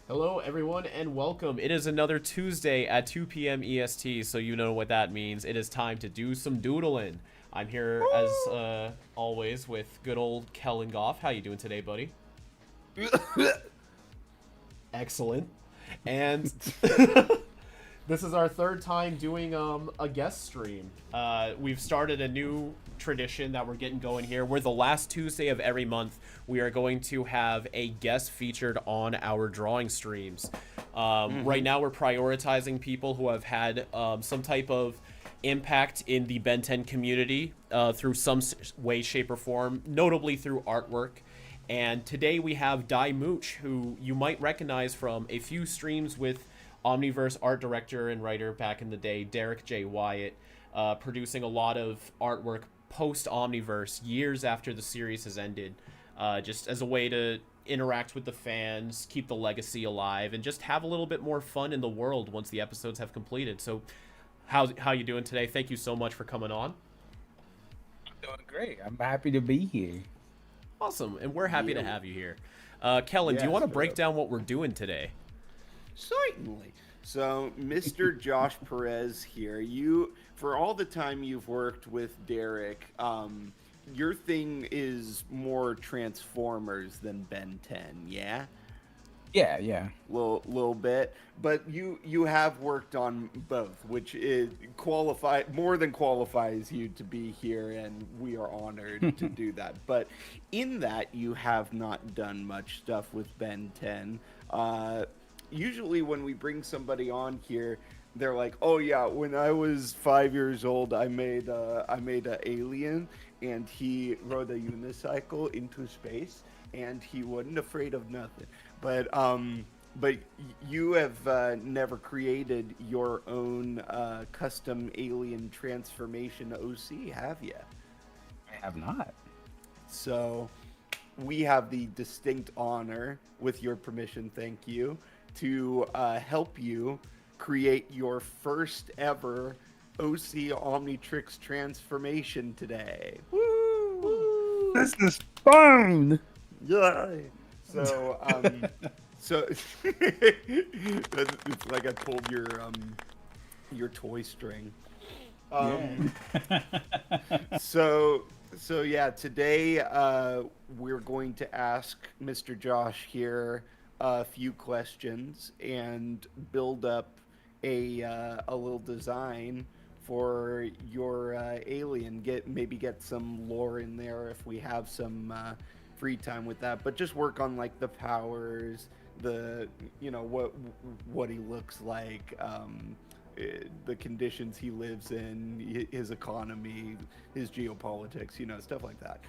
Hello, everyone, and welcome. It is another Tuesday at 2 p.m. EST, so you know what that means. It is time to do some doodling. I'm here as always with good old Kellen Goff. How you doing today, buddy? Excellent. And this is our third time doing a guest stream. We've started a new tradition that we're getting going here. We're the last Tuesday of every month. We are going to have a guest featured on our drawing streams. Right now, we're prioritizing people who have had some type of impact in the Ben 10 community through some way, shape, or form, notably through artwork. And today we have DyeMooch, who you might recognize from a few streams with Omniverse art director and writer back in the day, Derrick J. Wyatt, producing a lot of artwork post Omniverse years after the series has ended, just as a way to interact with the fans, keep the legacy alive, and just have a little bit more fun in the world once the episodes have completed. So, how you doing today? Thank you so much for coming on. Doing great. I'm happy to be here. Awesome, and we're happy to have you here. Kellen, do you want to break down what we're doing today? Certainly. So, Mr. Josh Perez here. For all the time you've worked with Derek, your thing is more Transformers than Ben 10, yeah? Yeah. Little bit, but you have worked on both, which is more than qualifies you to be here, and we are honored to do that. But in that, you have not done much stuff with Ben 10. Usually when we bring somebody on here, they're like, "Oh yeah, when I was 5 years old, I made a alien, and he rode a unicycle into space, and he wasn't afraid of nothing." But you have never created your own custom alien transformation OC, have you? I have not. So we have the distinct honor, with your permission, thank you, to help you create your first ever OC Omnitrix transformation today. Woo! This is fun. Yeah. So, it's like I pulled your toy string. Yeah. So yeah, today we're going to ask Mr. Josh here a few questions and build up a little design for your alien. Maybe get some lore in there if we have some free time with that. But just work on like the powers, what he looks like, the conditions he lives in, his economy, his geopolitics, stuff like that.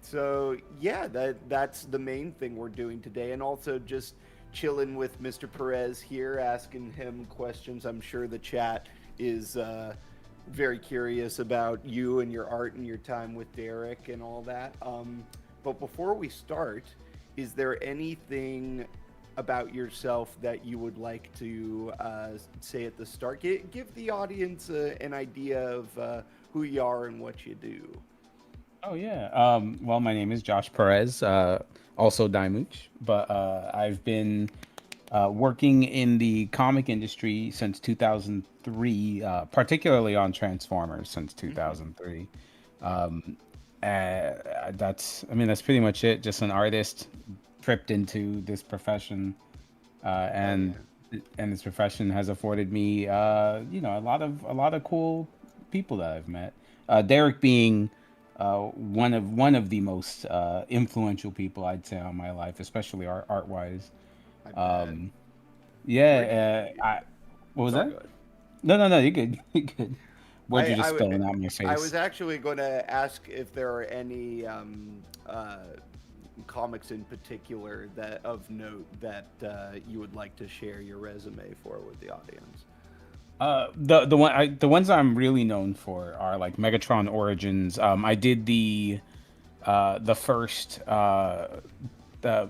So yeah, that's the main thing we're doing today, and also just chilling with Mr. Perez here, asking him questions. I'm sure the chat is very curious about you and your art and your time with Derek and all that. But before we start, is there anything about yourself that you would like to say at the start? Give the audience an idea of who you are and what you do. Oh yeah. Well, my name is Josh Perez, also DyeMooch, but I've been working in the comic industry since 2003, particularly on Transformers since 2003. That's pretty much it. Just an artist tripped into this profession, and this profession has afforded me, a lot of cool people that I've met. Derek being one of the most influential people I'd say on my life, especially art wise. What was that? No, you're good. You're good. What you just spilling out in your face? I was actually going to ask if there are any comics in particular that of note that you would like to share your resume for with the audience. The ones I'm really known for are like Megatron Origins. I did the first the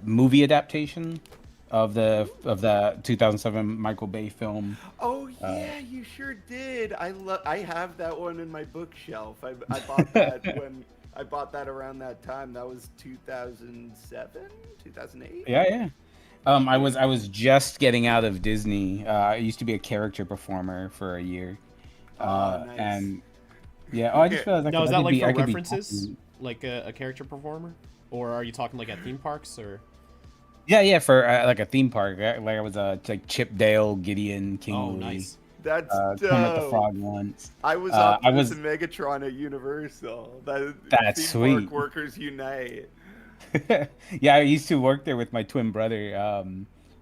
movie adaptation of the 2007 Michael Bay film. Oh yeah, you sure did. I have that one in my bookshelf. I bought that when I bought that around that time. That was 2007, 2008. Yeah. I was just getting out of Disney. I used to be a character performer for a year. Nice. And yeah, I just realized Now, is I that could like be, for I could be references? talking. Like a character performer? Or are you talking like at theme parks or? Yeah, for like a theme park. Like I was like Chip Dale, Gideon, King Oh, Louie, nice. That's Kermit the dope. Frog once. I was I Optimus was and Megatron at Universal. That That's theme park sweet. workers unite. Yeah, I used to work there with my twin brother.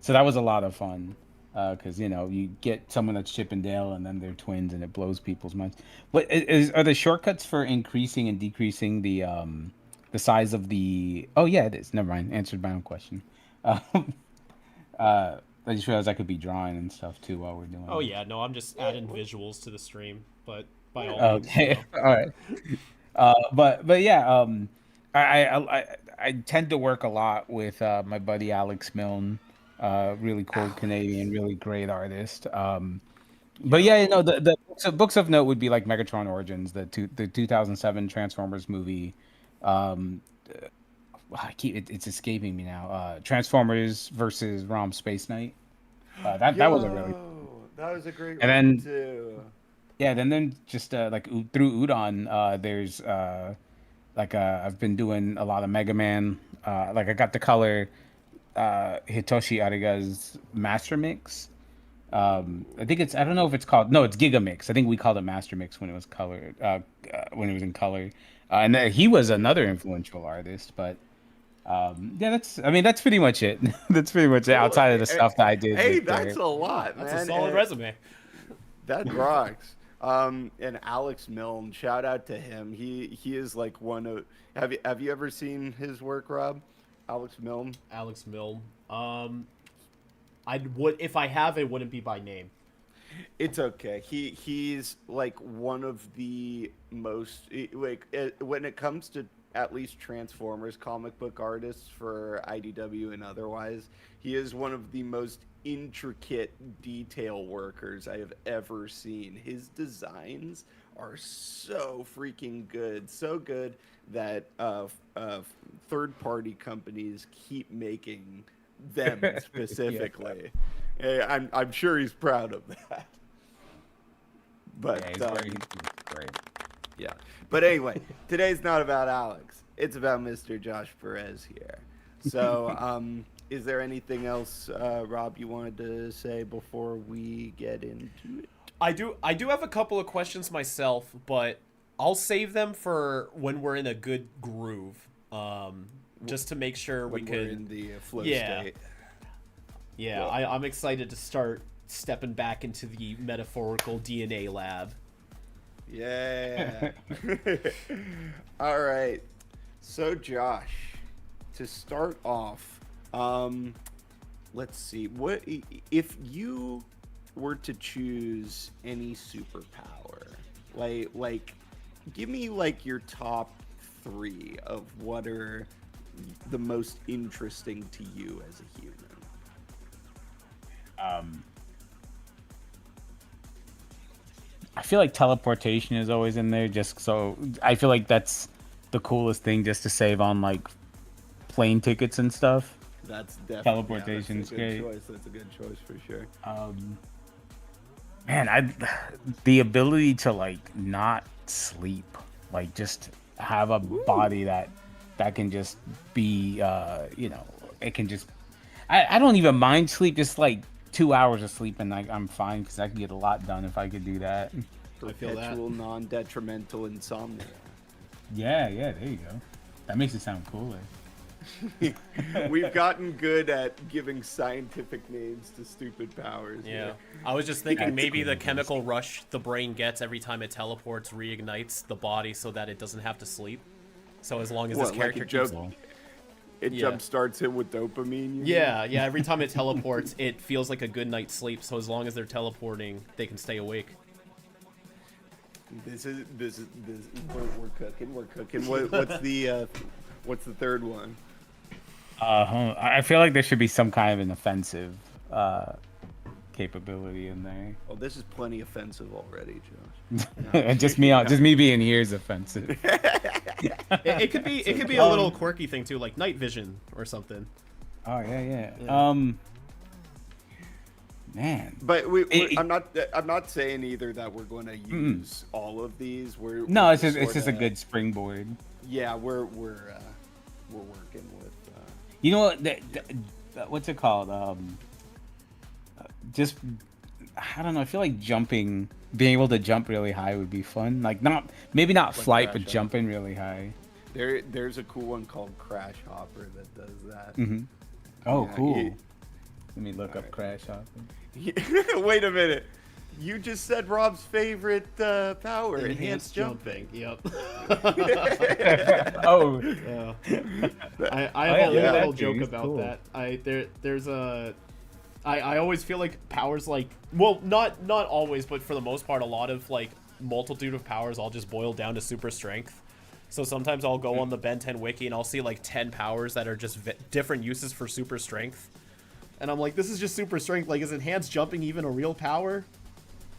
So that was a lot of fun. Because you get someone that's Chip and Dale, and then they're twins, and it blows people's minds. What are the shortcuts for increasing and decreasing the size of the? Oh yeah, it is. Never mind. Answered my own question. Um, I just realized I could be drawing and stuff too while we're doing. Oh it. yeah, no, I'm just adding visuals to the stream, but by all means, Okay. All right. But yeah, I tend to work a lot with my buddy Alex Milne, really cool Canadian, really great artist. But yeah, the books of note would be like Megatron Origins, the 2007 Transformers movie. Um, it's escaping me now. Transformers versus Rom Space Knight. That was a really. That was a great And one then too. yeah, then just through Udon, there's I've been doing a lot of Mega Man. Like I got the color Hitoshi Ariga's Master Mix. I think I don't know if it's called, no, it's Giga Mix. I think we called it Master Mix when it was colored, when it was in color. And he was another influential artist, but yeah, that's pretty much it. That's pretty much it outside of the stuff that I did. Hey, with, that's a lot, man. that's a solid resume. That rocks. And Alex Milne, shout out to him. He is like one of. Have you ever seen his work, Rob? Alex Milne. Alex Milne. I would, if I have, it wouldn't be by name. It's okay. He's like one of the most when it comes to at least Transformers comic book artists for IDW and otherwise, he is one of the most intricate detail workers I have ever seen. His designs are so freaking good, so good that third-party companies keep making them specifically. Yeah. I'm sure he's proud of that. But yeah, he's great. yeah. But anyway, today's not about Alex. It's about Mr. Josh Perez here. So, is there anything else, Rob, you wanted to say before we get into it? I do have a couple of questions myself, but I'll save them for when we're in a good groove. Just to make sure When we we're could in the flow Yeah. state. Yeah, I'm excited to start stepping back into the metaphorical DNA lab. Yeah. All right. So, Josh, to start off, let's see. What if you were to choose any superpower? Like, give me like your top 3 of what are the most interesting to you as a human. I feel like teleportation is always in there, just so I feel like that's the coolest thing, just to save on like plane tickets and stuff. That's definitely Teleportation's that's a good great. choice. That's a good choice for sure. Man, the ability to like not sleep, like just have a body that can just be, it can just. I don't even mind sleep, just like 2 hours of sleep, and I'm fine because I can get a lot done if I could do that. I feel that. Perpetual non-detrimental insomnia. Yeah, there you go. That makes it sound cooler. We've gotten good at giving scientific names to stupid powers. Yeah. I was just thinking That's maybe the cool. chemical rush the brain gets every time it teleports reignites the body so that it doesn't have to sleep. So as long as this What, like character a joke? keeps... It Yeah. jumpstarts him with dopamine. You mean? Yeah, every time it teleports, it feels like a good night's sleep. So as long as they're teleporting, they can stay awake. This is we're cooking. We're cooking. What's the third one? I feel like there should be some kind of an offensive capability in there. Oh, this is plenty offensive already, Josh. just me being here is offensive. It could be a little quirky thing too, like night vision or something. Oh yeah. Yeah. Man. But I'm not saying either that we're going to use all of these. No, it's just a good springboard. Yeah, we're working with. You know what? What's it called? Just I don't know. I feel like being able to jump really high would be fun. Like maybe not flight, but jumping really high. There's a cool one called Crash Hopper that does that. Mm-hmm. Oh, Yeah, cool. Let me look up Crash Hopper. Wait a minute. You just said Rob's favorite power, enhanced jumping. Yep. Oh. Yeah. I have a little joke about that. I always feel like powers like, well, not always, but for the most part, a lot of like multitude of powers all just boil down to super strength. So sometimes I'll go on the Ben 10 wiki and I'll see like 10 powers that are just different uses for super strength. And I'm like, this is just super strength. Like, is enhanced jumping even a real power?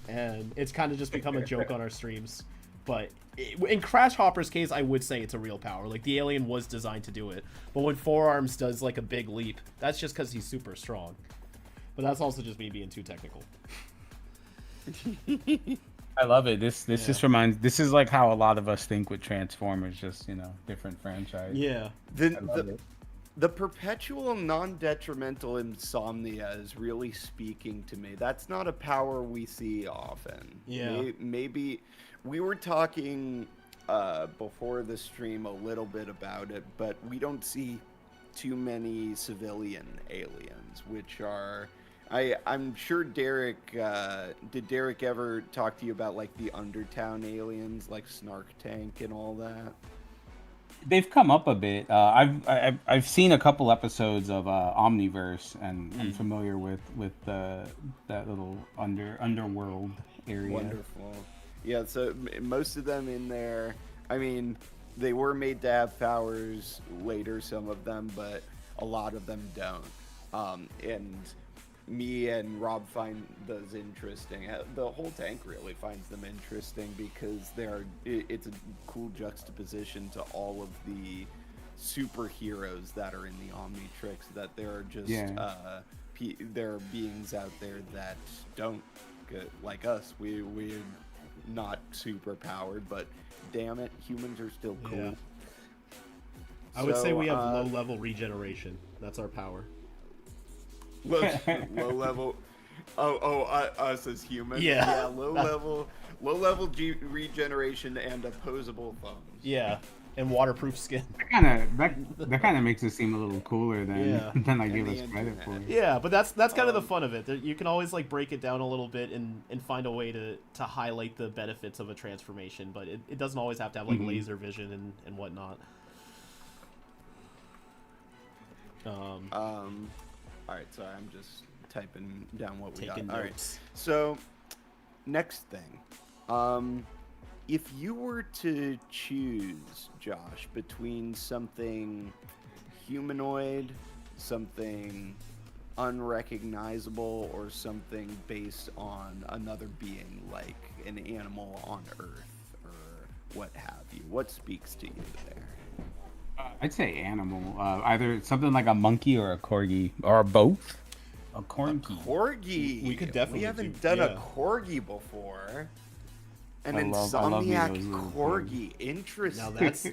And it's kind of just become a joke on our streams. But in Crash Hopper's case, I would say it's a real power. Like, the alien was designed to do it. But when Forearms does like a big leap, that's just because he's super strong. But that's also just me being too technical. I love it. This just reminds. This is like how a lot of us think with Transformers. Just different franchise. Yeah. The perpetual non-detrimental insomnia is really speaking to me. That's not a power we see often. Yeah. Maybe we were talking before the stream a little bit about it, but we don't see too many civilian aliens, which are... I'm sure Derek... did Derek ever talk to you about like the Undertown aliens, like Snark Tank and all that? They've come up a bit. I've seen a couple episodes of Omniverse, and I'm familiar with that little underworld area. Wonderful. Yeah, so most of them in there, I mean, they were made to have powers later, some of them, but a lot of them don't. And me and Rob find those interesting. The whole tank really finds them interesting because it's a cool juxtaposition to all of the superheroes that are in the Omnitrix, that there are just there are beings out there that don't like us. We're not super powered, but damn it, humans are still cool. Yeah. I would say we have low level regeneration. That's our power. Low level. Us as humans. Yeah. Low level regeneration and opposable thumbs. Yeah, and waterproof skin. That kind of makes it seem a little cooler than I give us credit for. Yeah, but that's kind of the fun of it. You can always like break it down a little bit and find a way to highlight the benefits of a transformation, but it doesn't always have to have like laser vision and whatnot. All right, sorry, I'm just typing down what we got. Taking All right, notes. so next thing, if you were to choose, Josh, between something humanoid, something unrecognizable, or something based on another being, like an animal on Earth or what have you, what speaks to you there? I'd say animal. Either something like a monkey or a corgi, or both. A corgi. Corgi. We could definitely. We haven't done a corgi before. An insomniac corgi. Interesting. Now that's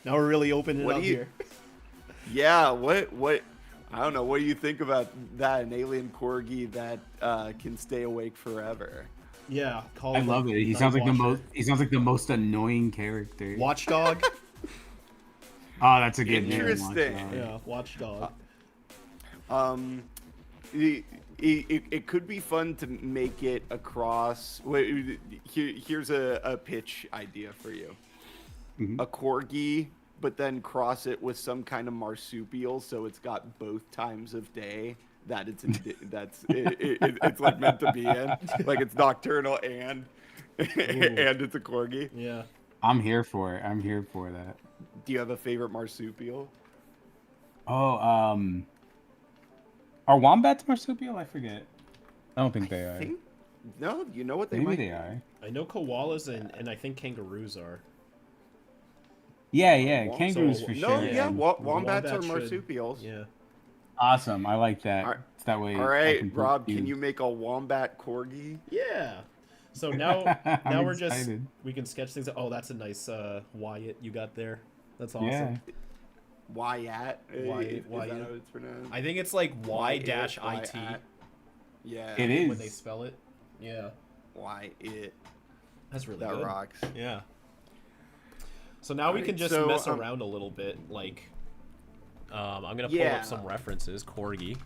Now we're really opening it up here. Yeah. What? I don't know. What do you think about that? An alien corgi that can stay awake forever. Yeah. I love it. He sounds like the most. He sounds like the most annoying character. Watchdog. Oh, that's a good name. Interesting. Yeah, Watchdog. It could be fun to make it across. Here's a pitch idea for you. Mm-hmm. A corgi, but then cross it with some kind of marsupial, so it's got both times of day that it's it's like meant to be in. Like it's nocturnal and it's a corgi. Yeah. I'm here for it. I'm here for that. Do you have a favorite marsupial? Oh, are wombats marsupial? I forget. I don't think they are. No, you know what they Maybe might they are. I know koalas and I think kangaroos are. Yeah, kangaroos for sure. No, wombats are marsupials. Yeah. Awesome. I like that. All right. It's that way. All I right, can put Rob, can you- you make a wombat corgi? Yeah. So now I'm we're just excited. we can sketch things. Oh, that's a nice Wyatt you got there. That's awesome. Yeah. Wyatt? Wyatt, Is that Wyatt. how it's pronounced? I think it's like Wyatt, Y-IT Wyatt. Yeah. It is. when they spell it. Yeah. Wyatt. That's really That good. rocks. Yeah. So now we Alright, can just so, mess around a little bit. Like, I'm gonna pull Yeah. up some references. Corgi,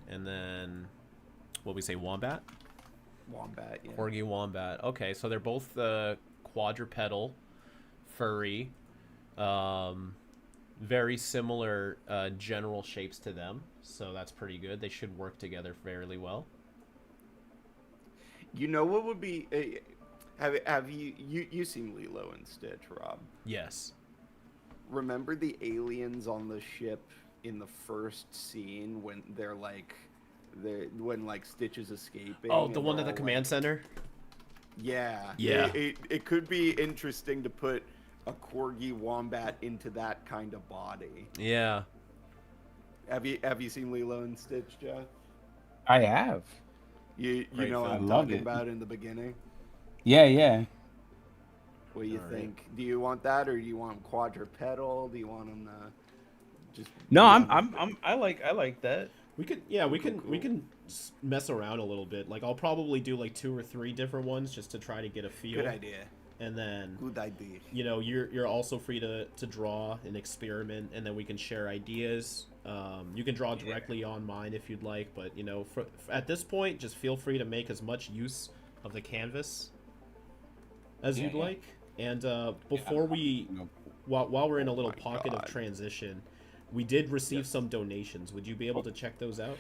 and then what we say, wombat. Wombat, yeah. Corgi, wombat. Okay, so they're both quadrupedal, furry, very similar general shapes to them. So that's pretty good. They should work together fairly well. You know what would be... have you seen Lilo and Stitch, Rob? Yes. Remember the aliens on the ship in the first scene when they're like... when like Stitch is escaping? Oh, the and one they're at the all, command like, center? Yeah. Yeah. It could be interesting to put a corgi wombat into that kind of body. Yeah. Have you seen Lilo and Stitch, Jeff? I have. You Great know what film. I'm I love talking it. about in the beginning? Yeah, yeah. What do you All right. think? Do you want that, or do you want them quadrupedal? Do you want them just? No, be I'm, on I'm, I like that. We can we can mess around a little bit. Like I'll probably do like 2 or 3 different ones just to try to get a feel. Good idea. And then Good idea. you know you're also free to draw and experiment, and then we can share ideas. You can draw directly on mine if you'd like, but you know at this point just feel free to make as much use of the canvas as you'd Yeah. like. And before we while we're in a little my pocket God. of transition, we did receive some donations. Would you be able to check those out?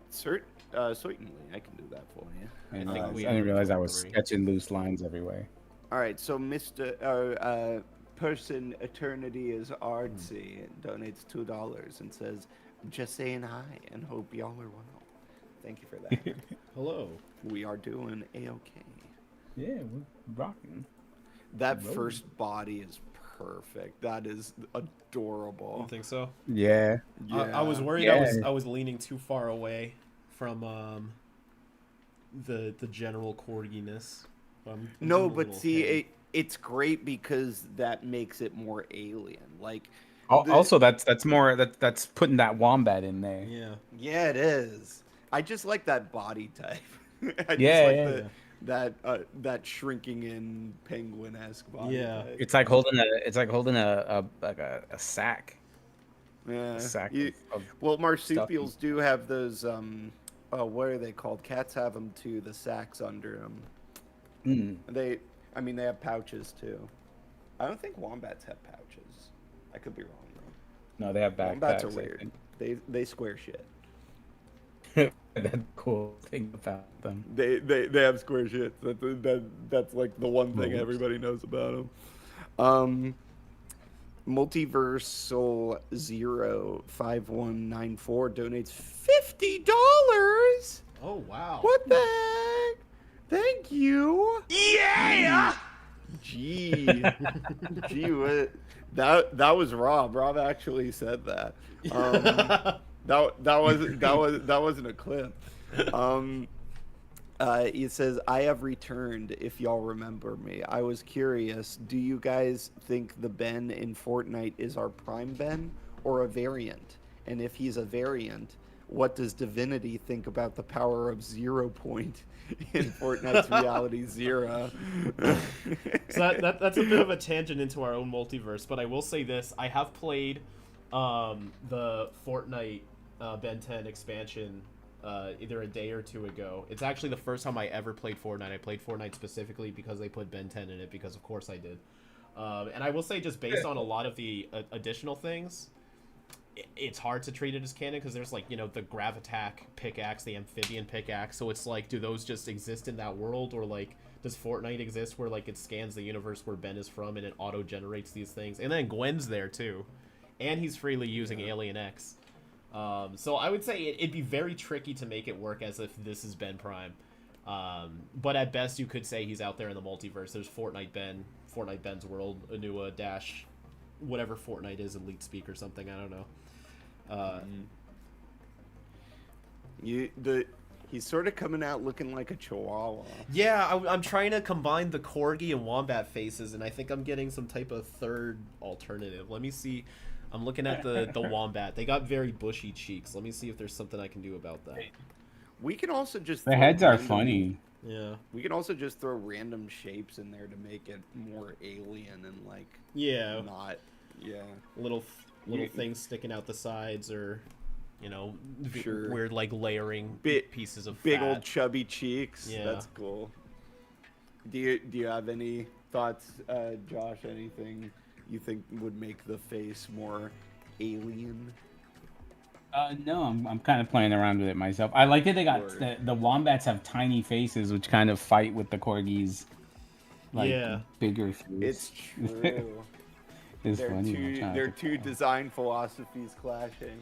Certainly, I can do that for you. I think didn't we realize, have I was 3. sketching loose lines everywhere. All right, so Mr. Person Eternity is Artsy donates $2 and says, "Just saying hi and hope y'all are well." Thank you for that. Hello. We are doing a-okay. Yeah, we're rocking. That Rolling. first body is perfect. That is adorable. You think so? Yeah. I was worried Yeah. I was leaning too far away from the general corginess. I'm No, doing a but little see, heavy. it's great because that makes it more alien. Like, Also, that's more that's putting that wombat in there. Yeah. yeah, it is. I just like that body type. I Yeah, just like yeah. that shrinking in penguin-esque body Yeah. type. It's like holding a sack. Yeah. A sack of Well, marsupials do have those. What are they called? Cats have them too. The sacks under them. Mm. I mean, they have pouches too. I don't think wombats have pouches. I could be wrong though. No, they have backpacks. Wombats are I weird. think. They square shit. That's the cool thing about them. They have square shit. That's like the one thing Moves. everybody knows about them. Multiversal 05194 donates $50. Oh wow. What the heck? Thank you. Yeah. Gee, what? That was Rob. Rob actually said that. That wasn't a clip. It says, "I have returned. If y'all remember me, I was curious. Do you guys think the Ben in Fortnite is our prime Ben or a variant? And if he's a variant, what does Divinity think about the power of 0 Point in Fortnite's Reality Zero?" So that's a bit of a tangent into our own multiverse, but I will say this: I have played the Fortnite Ben 10 expansion either a day or 2 ago. It's actually the first time I ever played Fortnite. I played Fortnite specifically because they put Ben 10 in it, because of course I did. And I will say, just based on a lot of the additional things, it's hard to treat it as canon because there's, like, you know, the Gravitac pickaxe, the amphibian pickaxe. So it's like, do those just exist in that world, or like does Fortnite exist where like it scans the universe where Ben is from and it auto generates these things? And then Gwen's there too, and he's freely using Alien X. So I would say it'd be very tricky to make it work as if this is Ben Prime. But at best you could say he's out there in the multiverse. There's Fortnite Ben's world, Anua dash whatever Fortnite is, Elite Speak or something, I don't know. He's sort of coming out looking like a chihuahua. Yeah, I'm trying to combine the corgi and wombat faces, and I think I'm getting some type of third alternative. Let me see. I'm looking at the wombat. They got very bushy cheeks. Let me see if there's something I can do about that. We can also just The heads are funny. Yeah. We can also just throw random shapes in there to make it more alien and like not little things sticking out the sides, or Sure. weird like layering pieces of big fat. old chubby cheeks. Yeah. That's cool. Do you have any thoughts, Josh? Anything you think would make the face more alien? No, I'm kind of playing around with it myself. I like that they got the wombats have tiny faces, which kind of fight with the corgis. Like bigger face. It's true. It's funny. They're two design philosophies clashing.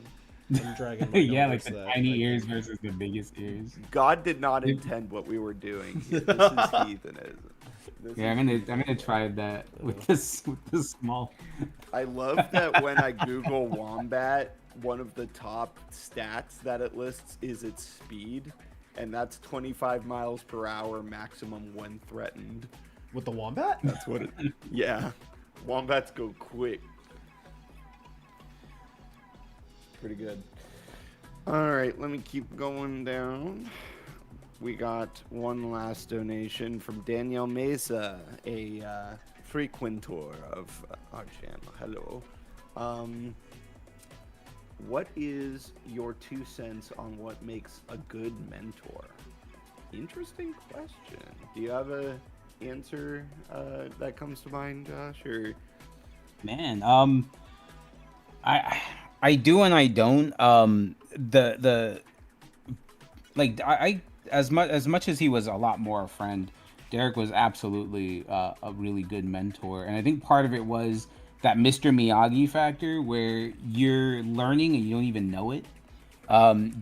I'm dragging yeah, like the tiny ears versus the biggest ears. God did not intend what we were doing here. This is heathenism. I'm gonna try that with this small. I love that when I Google wombat, one of the top stats that it lists is its speed, and that's 25 miles per hour maximum when threatened. With the wombat? That's what it. Yeah, wombats go quick. Pretty good. All right, let me keep going down. We got one last donation from Danielle Mesa, a frequentor of our channel. Hello. What is your 2 cents on what makes a good mentor? Interesting question. Do you have a answer that comes to mind, Josh? Or man, I do and I don't. I as much as he was a lot more a friend, Derek was absolutely a really good mentor, and I think part of it was that Mr. Miyagi factor where you're learning and you don't even know it.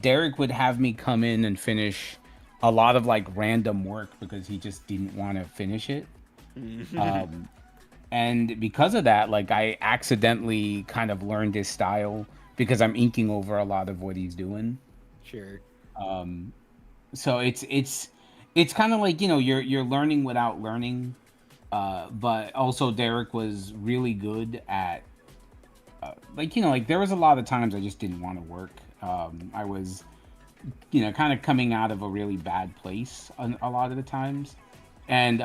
Derek would have me come in and finish a lot of like random work because he just didn't want to finish it. And because of that, like I accidentally kind of learned his style because I'm inking over a lot of what he's doing. Sure. So it's kind of like, you're learning without learning. But also Derek was really good at, there was a lot of times I just didn't want to work. I was, kind of coming out of a really bad place a lot of the times. And,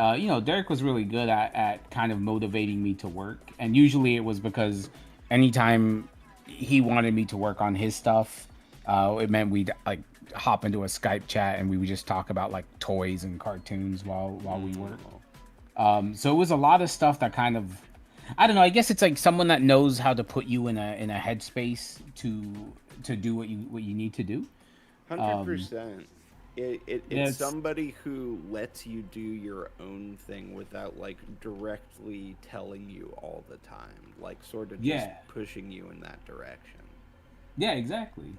Derek was really good at kind of motivating me to work. And usually it was because anytime he wanted me to work on his stuff, it meant we'd like hop into a Skype chat and we would just talk about like toys and cartoons while we worked. So it was a lot of stuff that kind of, I don't know, I guess it's like someone that knows how to put you in a headspace to do what you need to do. 100%. It's somebody who lets you do your own thing without like directly telling you all the time, like sort of just pushing you in that direction. Yeah, exactly.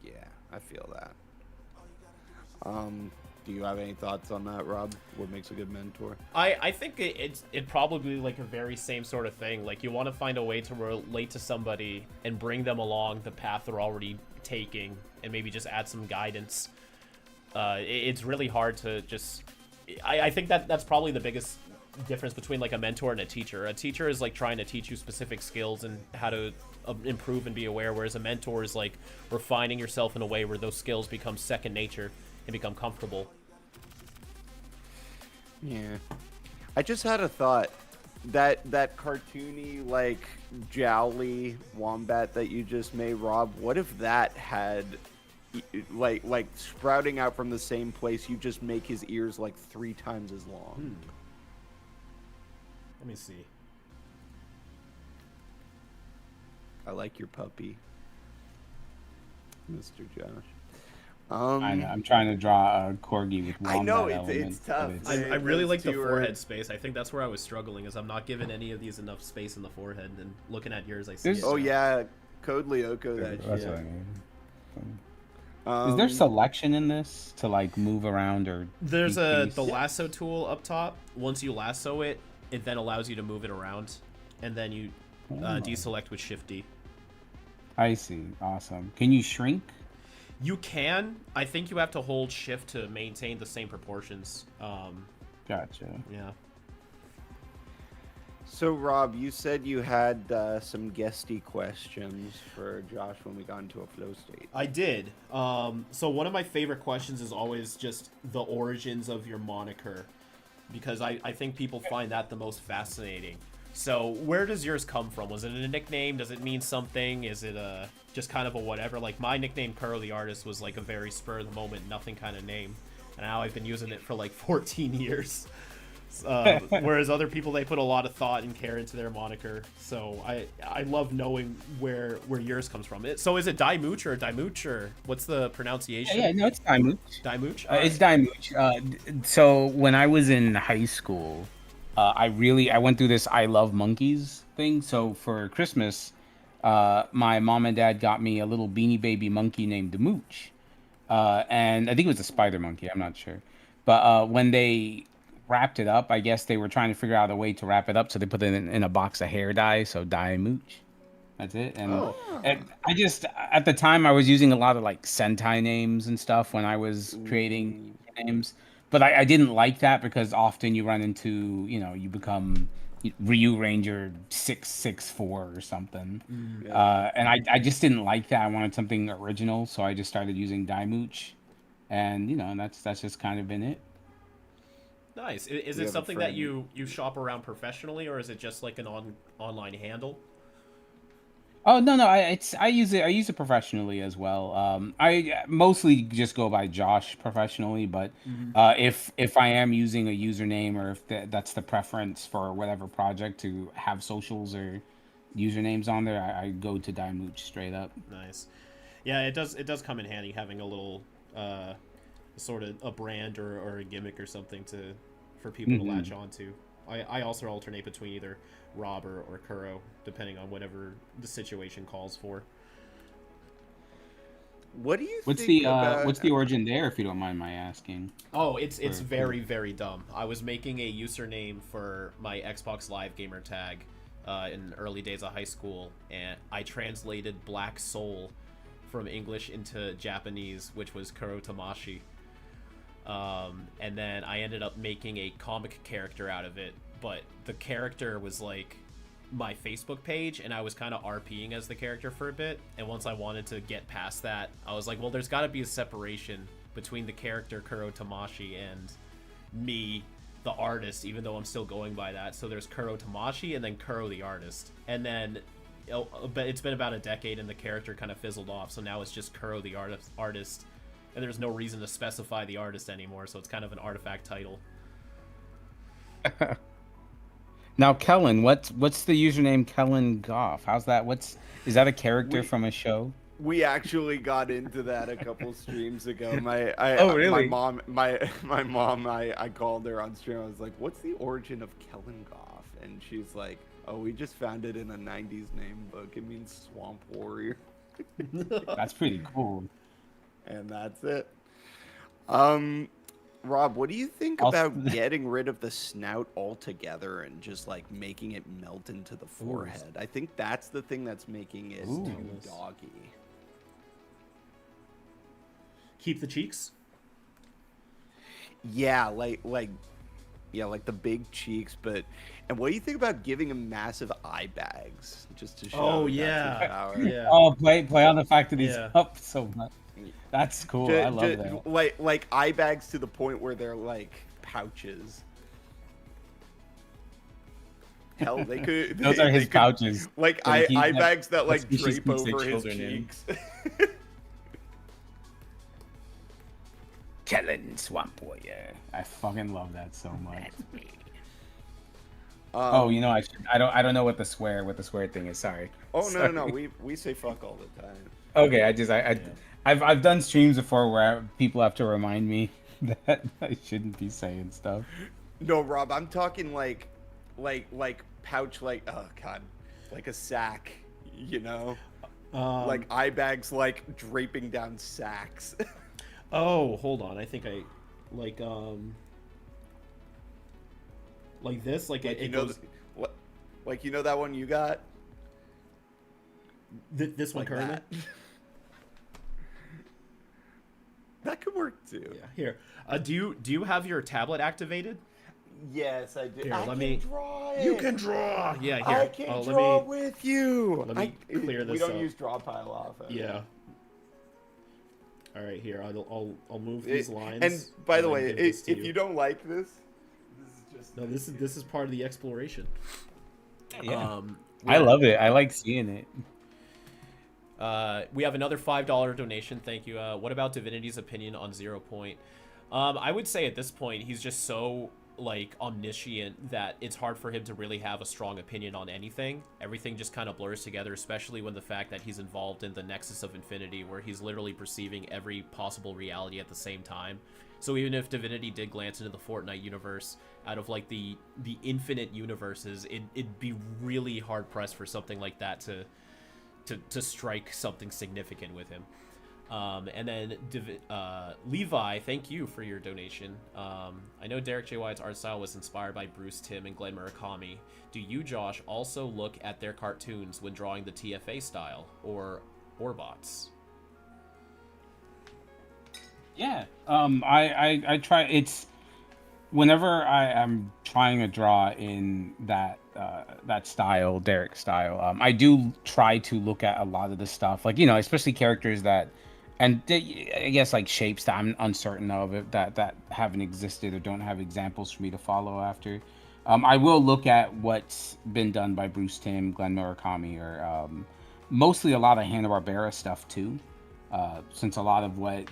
Yeah, I feel that. Do you have any thoughts on that, Rob? What makes a good mentor? I think it's probably like a very same sort of thing. Like you want to find a way to relate to somebody and bring them along the path they're already taking, and maybe just add some guidance. It's really hard to just. I think that's probably the biggest difference between like a mentor and a teacher. A teacher is like trying to teach you specific skills and how to improve and be aware, whereas a mentor is like refining yourself in a way where those skills become second nature and become comfortable. Yeah, I just had a thought. That cartoony like jowly wombat that you just made, Rob. What if that had like sprouting out from the same place? You just make his ears like 3 times as long. Let me see. I like your puppy, Mr. Josh. I know. I'm trying to draw a corgi with wombat. I know elements, it's tough. I really like the forehead space. I think that's where I was struggling, is I'm not giving any of these enough space in the forehead. And looking at yours, I see. Oh yeah, Code Lyoko that That's shit. what I mean. Is there selection in this to like move around or? There's the lasso tool up top. Once you lasso it, it then allows you to move it around, and then you deselect with Shift D. I see. Awesome. Can you shrink? You can. I think you have to hold shift to maintain the same proportions. Gotcha. Yeah. So, Rob, you said you had some guesty questions for Josh when we got into a flow state. I did. So one of my favorite questions is always just the origins of your moniker, because I think people find that the most fascinating. So where does yours come from? Was it a nickname? Does it mean something? Is it just kind of a whatever? Like my nickname, Kuro the Artist, was like a very spur of the moment, nothing kind of name. And now I've been using it for like 14 years. Whereas other people, they put a lot of thought and care into their moniker. So I love knowing where yours comes from. So is it DyeMooch or DyeMooch, or what's the pronunciation? Yeah, no, it's DyeMooch. DyeMooch? It's DyeMooch. So when I was in high school, I went through this I love monkeys thing. So for Christmas, my mom and dad got me a little beanie baby monkey named Mooch. And I think it was a spider monkey. I'm not sure. But when they wrapped it up, I guess they were trying to figure out a way to wrap it up. So they put it in a box of hair dye. So DyeMooch. That's it. And I just, at the time, I was using a lot of like Sentai names and stuff when I was creating names. But I didn't like that because often you run into, you become Ryu Ranger 664 or something. And I just didn't like that. I wanted something original. So I just started using DyeMooch. And, and that's just kind of been it. Nice. Is it something that you shop around professionally, or is it just like an online handle? Oh no, I use it professionally as well. I mostly just go by Josh professionally, but if I am using a username, or if that's the preference for whatever project to have socials or usernames on there, I go to DyeMooch straight up. Nice. Yeah, it does come in handy having a little sort of a brand or a gimmick or something for people to latch onto. I also alternate between either Rob or Kuro, depending on whatever the situation calls for. What do you what's think what's the origin there, if you don't mind my asking? Oh, it's very, very dumb. I was making a username for my Xbox Live gamer tag in the early days of high school, and I translated Black Soul from English into Japanese, which was Kuro Tamashi. And then I ended up making a comic character out of it, but the character was like my Facebook page, and I was kind of RPing as the character for a bit. And once I wanted to get past that, I was like, well, there's got to be a separation between the character Kuro Tamashi and me, the artist, even though I'm still going by that. So there's Kuro Tamashi and then Kuro the Artist. And then but it's been about a decade and the character kind of fizzled off. So now it's just Kuro the artist. And there's no reason to specify the artist anymore, so it's kind of an artifact title. Now, Kellen, what's the username Kellen Goff? How's that? Is that a character from a show? We actually got into that a couple streams ago. Oh, really? My mom, I called her on stream. I was like, "What's the origin of Kellen Goff?" And she's like, "Oh, we just found it in a '90s name book. It means Swamp Warrior." That's pretty cool. And that's it. Rob, what do you think about getting rid of the snout altogether and just like making it melt into the forehead? I think that's the thing that's making it too doggy. Keep the cheeks? Yeah, like the big cheeks, and what do you think about giving him massive eye bags just to show power? Yeah. Oh, play on the fact that he's up so much. That's cool. I love that. Like eye bags to the point where they're like pouches. Hell, they could. Those are his pouches. Like eye bags that like drape over his cheeks. Kellen Swamp Warrior. I fucking love that so much. That's me. I don't know what the swear thing is. Sorry. Oh Sorry. No. We say fuck all the time. Okay, I've done streams before where people have to remind me that I shouldn't be saying stuff. No, Rob, I'm talking like pouch, like, oh god, like a sack, like eye bags, like draping down sacks. Oh, hold on. I think I like this, like it goes. Like that one you got. This one like currently. that. That could work too. Yeah. Here. Do you have your tablet activated? Yes, I do. Here, I let can me- draw it. You can draw. Yeah. Here. I can let draw me. with you. let me clear We this don't up. use draw pile off. Yeah. All right. Here. I'll move these lines. And by the then way, give this to if you don't like this is just No, this is part of the exploration. Yeah. I love it. I like seeing it. We have another $5 donation. Thank you. What about Divinity's opinion on 0 Point? I would say at this point he's just so like omniscient that it's hard for him to really have a strong opinion on anything. Everything just kind of blurs together, especially when the fact that he's involved in the Nexus of Infinity, where he's literally perceiving every possible reality at the same time. So even if Divinity did glance into the Fortnite universe, out of like the infinite universes, it'd be really hard pressed for something like that to strike something significant with him. And then Levi, thank you for your donation. I know Derrick J. Wyatt's art style was inspired by Bruce Timm and Glenn Murakami. Do you, Josh, also look at their cartoons when drawing the TFA style or bots? Yeah. I try. It's whenever I am trying to draw in that style, Derek style. I do try to look at a lot of the stuff, like especially characters that, and I guess like shapes that I'm uncertain of that haven't existed or don't have examples for me to follow after. I will look at what's been done by Bruce Timm, Glenn Murakami, or mostly a lot of Hanna-Barbera stuff too, since a lot of what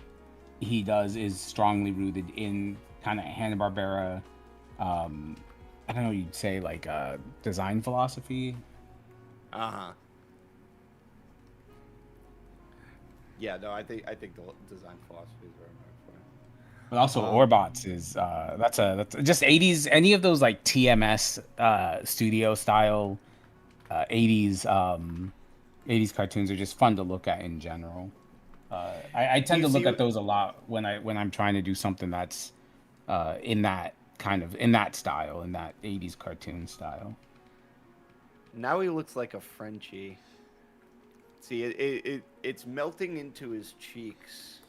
he does is strongly rooted in kind of Hanna-Barbera, I don't know, you'd say like design philosophy. Uh-huh. Yeah, no, I think the design philosophy is very much fun. But also Orbots is that's just 80s, any of those like TMS studio style 80s cartoons are just fun to look at in general. I tend to look at those a lot when I'm trying to do something that's in that style, in that 80s cartoon style. Now he looks like a Frenchie. See, it's melting into his cheeks.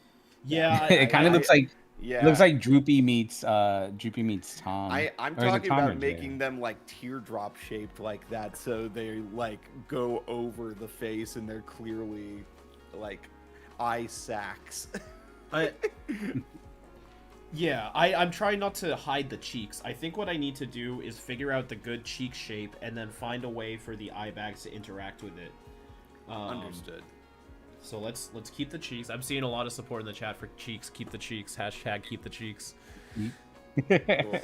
Yeah, It kind of looks like Yeah. looks like Droopy meets Tom. I'm Or is it talking Tom or about Jerry? making them like teardrop shaped like that, so they like go over the face and they're clearly like eye sacs. I'm trying not to hide the cheeks. I think what I need to do is figure out the good cheek shape and then find a way for the eye bags to interact with it. Understood. So let's keep the cheeks. I'm seeing a lot of support in the chat for cheeks. Keep the cheeks. # keep the cheeks. Cool.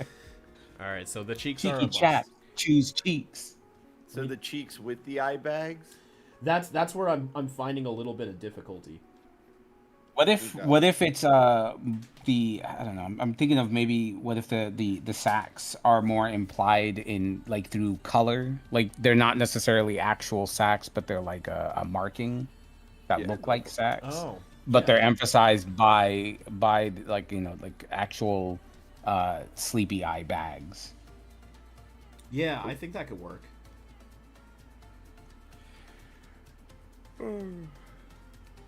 All right, so the cheeks are a Cheeky must. chat. Choose cheeks. So the cheeks with the eye bags? That's where I'm finding a little bit of difficulty. What if it's I don't know. I'm thinking of maybe what if the sacks are more implied in like through color, like they're not necessarily actual sacks, but they're like a marking that look like sacks. Oh. But they're emphasized by like like actual sleepy eye bags. Yeah, I think that could work.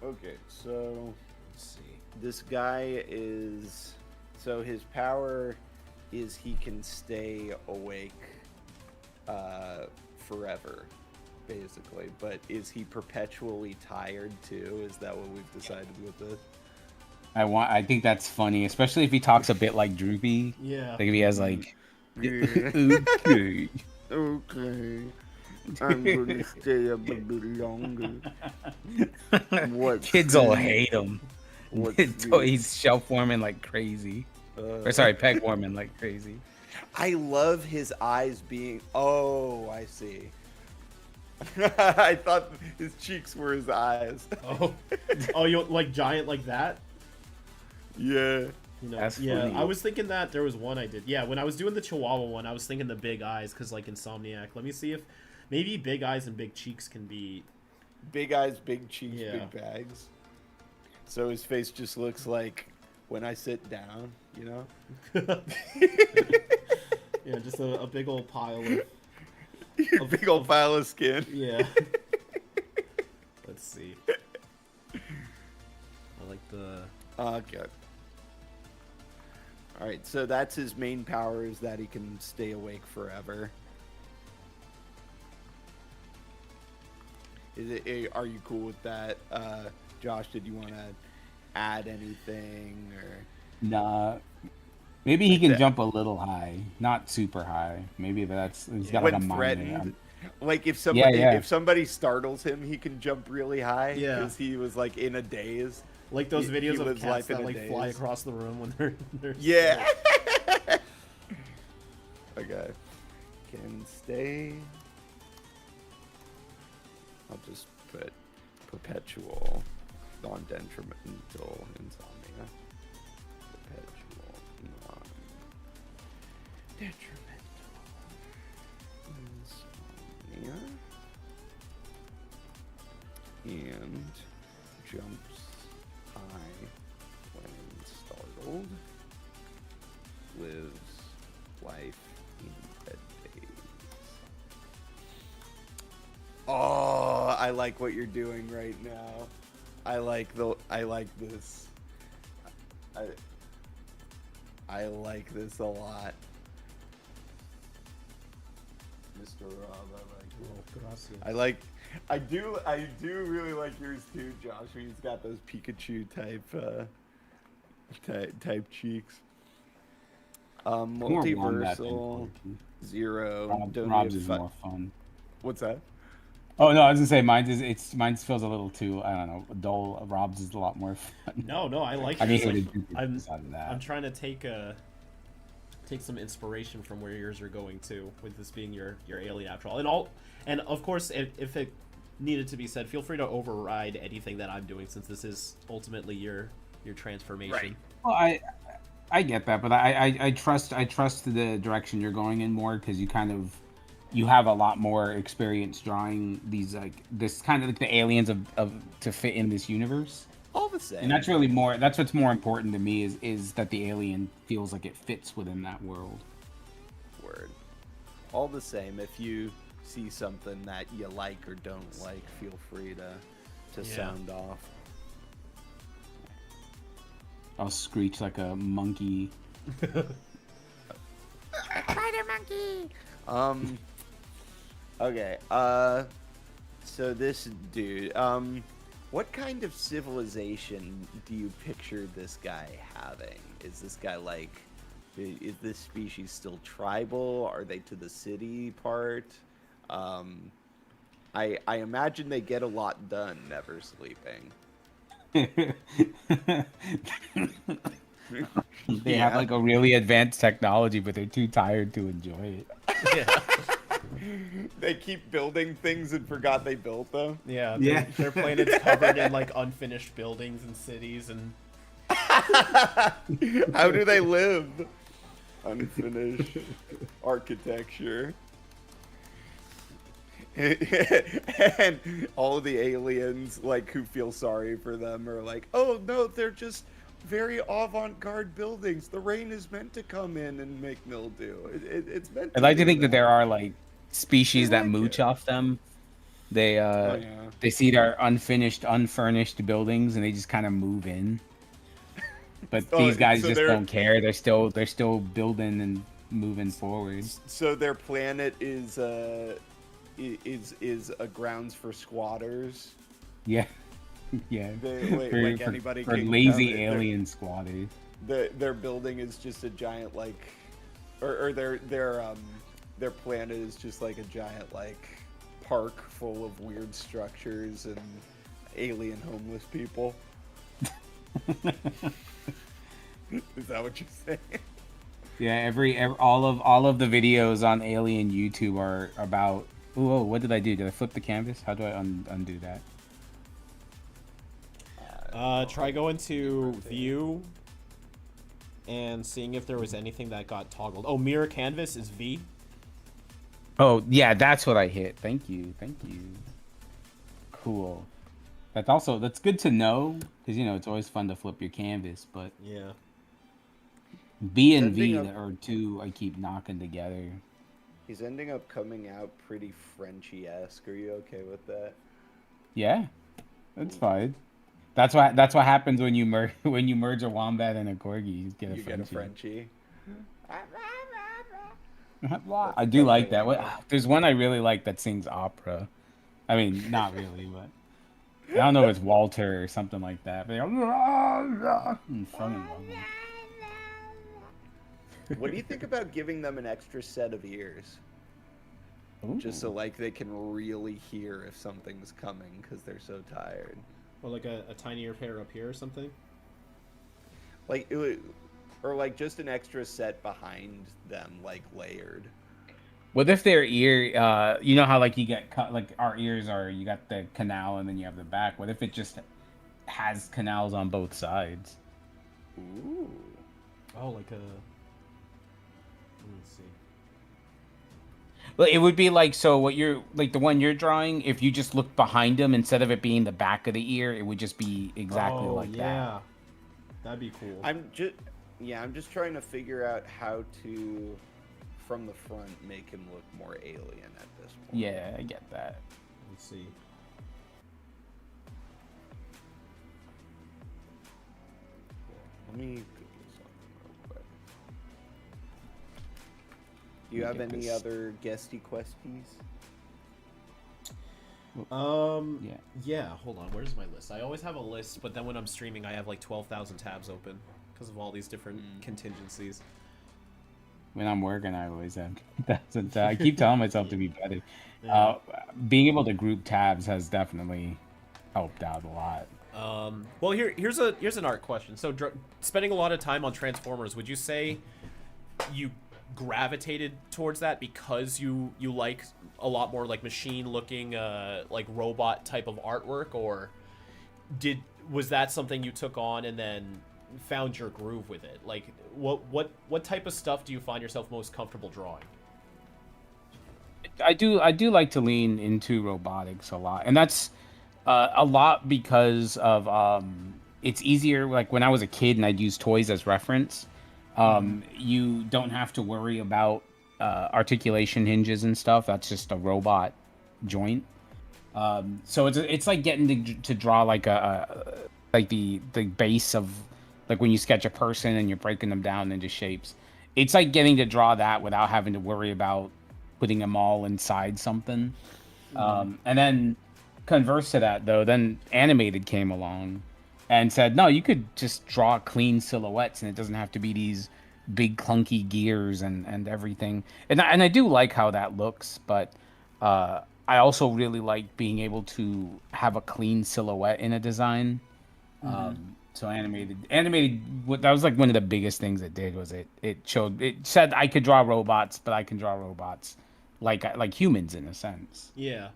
Okay, so Let's see. this guy is, so his power is he can stay awake forever, basically. But is he perpetually tired too? Is that what we've decided with this? I think that's funny, especially if he talks a bit like Droopy. Yeah. Like if he has like Okay. Okay. I'm gonna stay up a bit longer. What Kids will hate him. What's He's shelf warming like crazy. Or sorry, peg warming like crazy. I love his eyes being. Oh, I see. I thought his cheeks were his eyes. Oh, you like giant like that? Yeah. That's Yeah, funny. I was thinking that there was one I did. Yeah, when I was doing the Chihuahua one, I was thinking the big eyes because like Insomniac. Let me see if maybe big eyes and big cheeks can be. Big eyes, big cheeks, Yeah. big bags. So his face just looks like when I sit down, you know? Yeah, just a big old pile of. A big old pile of skin. Yeah. see. I like the. Okay. All right, so that's his main power, is that he can stay awake forever. Are you cool with that, Josh? Did you want to add anything or? Nah. Maybe he can jump a little high, not super high. Maybe he's got like a When minor. threatened, like if somebody yeah. if somebody startles him, he can jump really high Yeah. because he was like in a daze. Like those He videos of lives cats life in that a like fly daze. across the room when they're Yeah. Okay. Can stay. I'll just put perpetual non-detrimental insomnia. Perpetual non-detrimental insomnia. And jumps high when startled. Lives life in bed days. Oh, I like what you're doing right now. I like this. I like this a lot. Mr. Rob, I do really like yours too, Josh. He's got those Pikachu type cheeks. More warm that than Multiversal funky. 0. Rob's is more fun. What's that? Oh no, I was gonna say mine feels a little too, I don't know, dull. Rob's is a lot more fun. No, I like I yours. need Like, to do I'm out of that. trying to take some inspiration from where yours are going to, with this being your alien after all. And of course, if it needed to be said, feel free to override anything that I'm doing, since this is ultimately your transformation. Right. Well, I get that, but I trust the direction you're going in more, because you have a lot more experience drawing these, like this kind of like the aliens of to fit in this universe. All the same. And that's what's more important to me is that the alien feels like it fits within that world. Word. All the same, if you see something that you like or don't like, feel free to sound off. I'll screech like a monkey. Spider monkey. Okay. So this dude. What kind of civilization do you picture this guy having? Is this guy like? Is this species still tribal? Are they to the city part? I imagine they get a lot done, never sleeping. They have like a really advanced technology, but they're too tired to enjoy it. Yeah. They keep building things and forgot they built them. Yeah. Yeah. Their planet's covered in like unfinished buildings and cities and. How do they live? Unfinished architecture. And all of the aliens, like, who feel sorry for them are like, oh no, they're just very avant-garde buildings. The rain is meant to come in and make mildew. It's meant to I'd like to do think that there are like species that mooch off them. They they see their unfinished, unfurnished buildings and they just kind of move in. But these guys just don't care. They're still building and moving forward. So their planet is a grounds for squatters. Yeah. Yeah. Like anybody for can lazy come. alien squatters. Their building is just a giant like, or their planet is just like a giant like park full of weird structures and alien homeless people. Is that what you're saying? Yeah, all of the videos on Alien YouTube are about. Oh, what did I do? Did I flip the canvas? How do I undo that? Try going to view and seeing if there was anything that got toggled. Oh, mirror canvas is V. Oh yeah, that's what I hit. Thank you. Cool. That's good to know, because it's always fun to flip your canvas, but Yeah. B and V are two I keep knocking together. He's ending up coming out pretty Frenchy-esque. Are you okay with that? Yeah. That's fine. That's what happens when you merge a wombat and a corgi. You get a You get a Frenchie. Frenchie. I do like that. There's one I really like that sings opera. I mean, not really, but I don't know if it's Walter or something like that. But What do you think about giving them an extra set of ears? Just so like they can really hear if something's coming because they're so tired. Or like a tinier pair up here or something. Like it would, or like just an extra set behind them, like layered. what if their ear? You know how like you get cut, like our ears are. You got the canal and then you have the back. What if it just has canals on both sides? Ooh. Oh, like a. Let me see. Well, it would be like, so what you're like the one you're drawing. If you just look behind them instead of it being the back of the ear, it would just be exactly like that. Yeah, that'd be cool. I'm just trying to figure out how to, from the front, make him look more alien at this point. Yeah, I get that. Let's see. Let me Google something real quick. Do you have any other guesty questies? Yeah. Yeah, hold on. Where's my list? I always have a list, but then when I'm streaming, I have like 12,000 tabs open because of all these different contingencies. When I'm working, I always have that's I keep telling myself to be better. Yeah. Being able to group tabs has definitely helped out a lot. Well, here's an art question. So, spending a lot of time on Transformers, would you say you gravitated towards that because you like a lot more like machine-looking, like robot type of artwork, or was that something you took on and then found your groove with it? Like, what type of stuff do you find yourself most comfortable drawing? I do like to lean into robotics a lot, and that's a lot because of it's easier. Like when I was a kid and I'd use toys as reference, you don't have to worry about articulation hinges and stuff. That's just a robot joint. So it's like getting to draw like like the base of like when you sketch a person and you're breaking them down into shapes. It's like getting to draw that without having to worry about putting them all inside something. And then converse to that though, then animated came along and said, no, you could just draw clean silhouettes and it doesn't have to be these big clunky gears and everything. And I do like how that looks, but I also really like being able to have a clean silhouette in a design. So animated, that was like one of the biggest things it did was it said I could draw robots, but I can draw robots like humans in a sense. Yeah.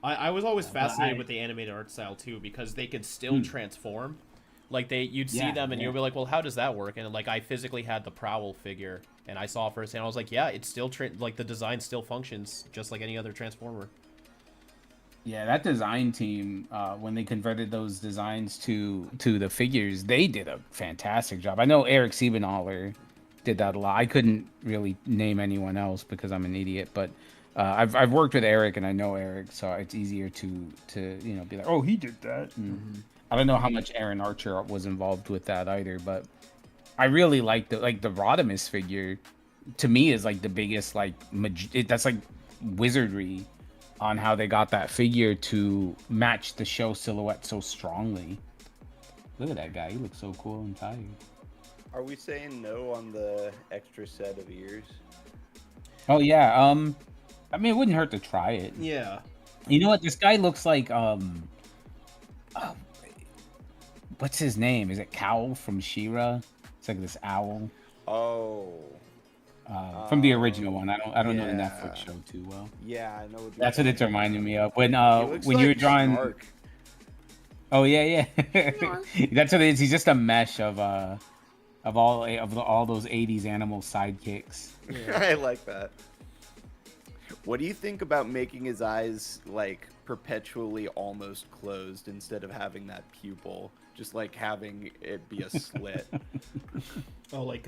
I was always fascinated with the animated art style too because they could still transform. Like you'd see them and you'd be like, well, how does that work? And like I physically had the Prowl figure and I saw it firsthand. I was like, yeah, it's still like the design still functions just like any other Transformer. Yeah, that design team, when they converted those designs to the figures, they did a fantastic job. I know Eric Siebenaller did that a lot. I couldn't really name anyone else because I'm an idiot, but I've worked with Eric and I know Eric, so it's easier to be like, oh, he did that. And I don't know how much Aaron Archer was involved with that either, but I really like the Rodimus figure. To me, is like the biggest that's like wizardry on how they got that figure to match the show silhouette so strongly. Look at that guy; he looks so cool and tired. Are we saying no on the extra set of ears? Oh yeah. I mean, it wouldn't hurt to try it. Yeah. You know what? This guy looks like what's his name? Is it Cowl from She-Ra? It's like this owl. Oh. From the original one. I don't know the Netflix show too well. Yeah, I know. That's what it's reminding me of. When like you were drawing. Snark. Oh yeah. That's what it is. He's just a mesh of all those '80s animal sidekicks. Yeah. I like that. What do you think about making his eyes like perpetually almost closed instead of having that pupil? Just like having it be a slit. Oh, like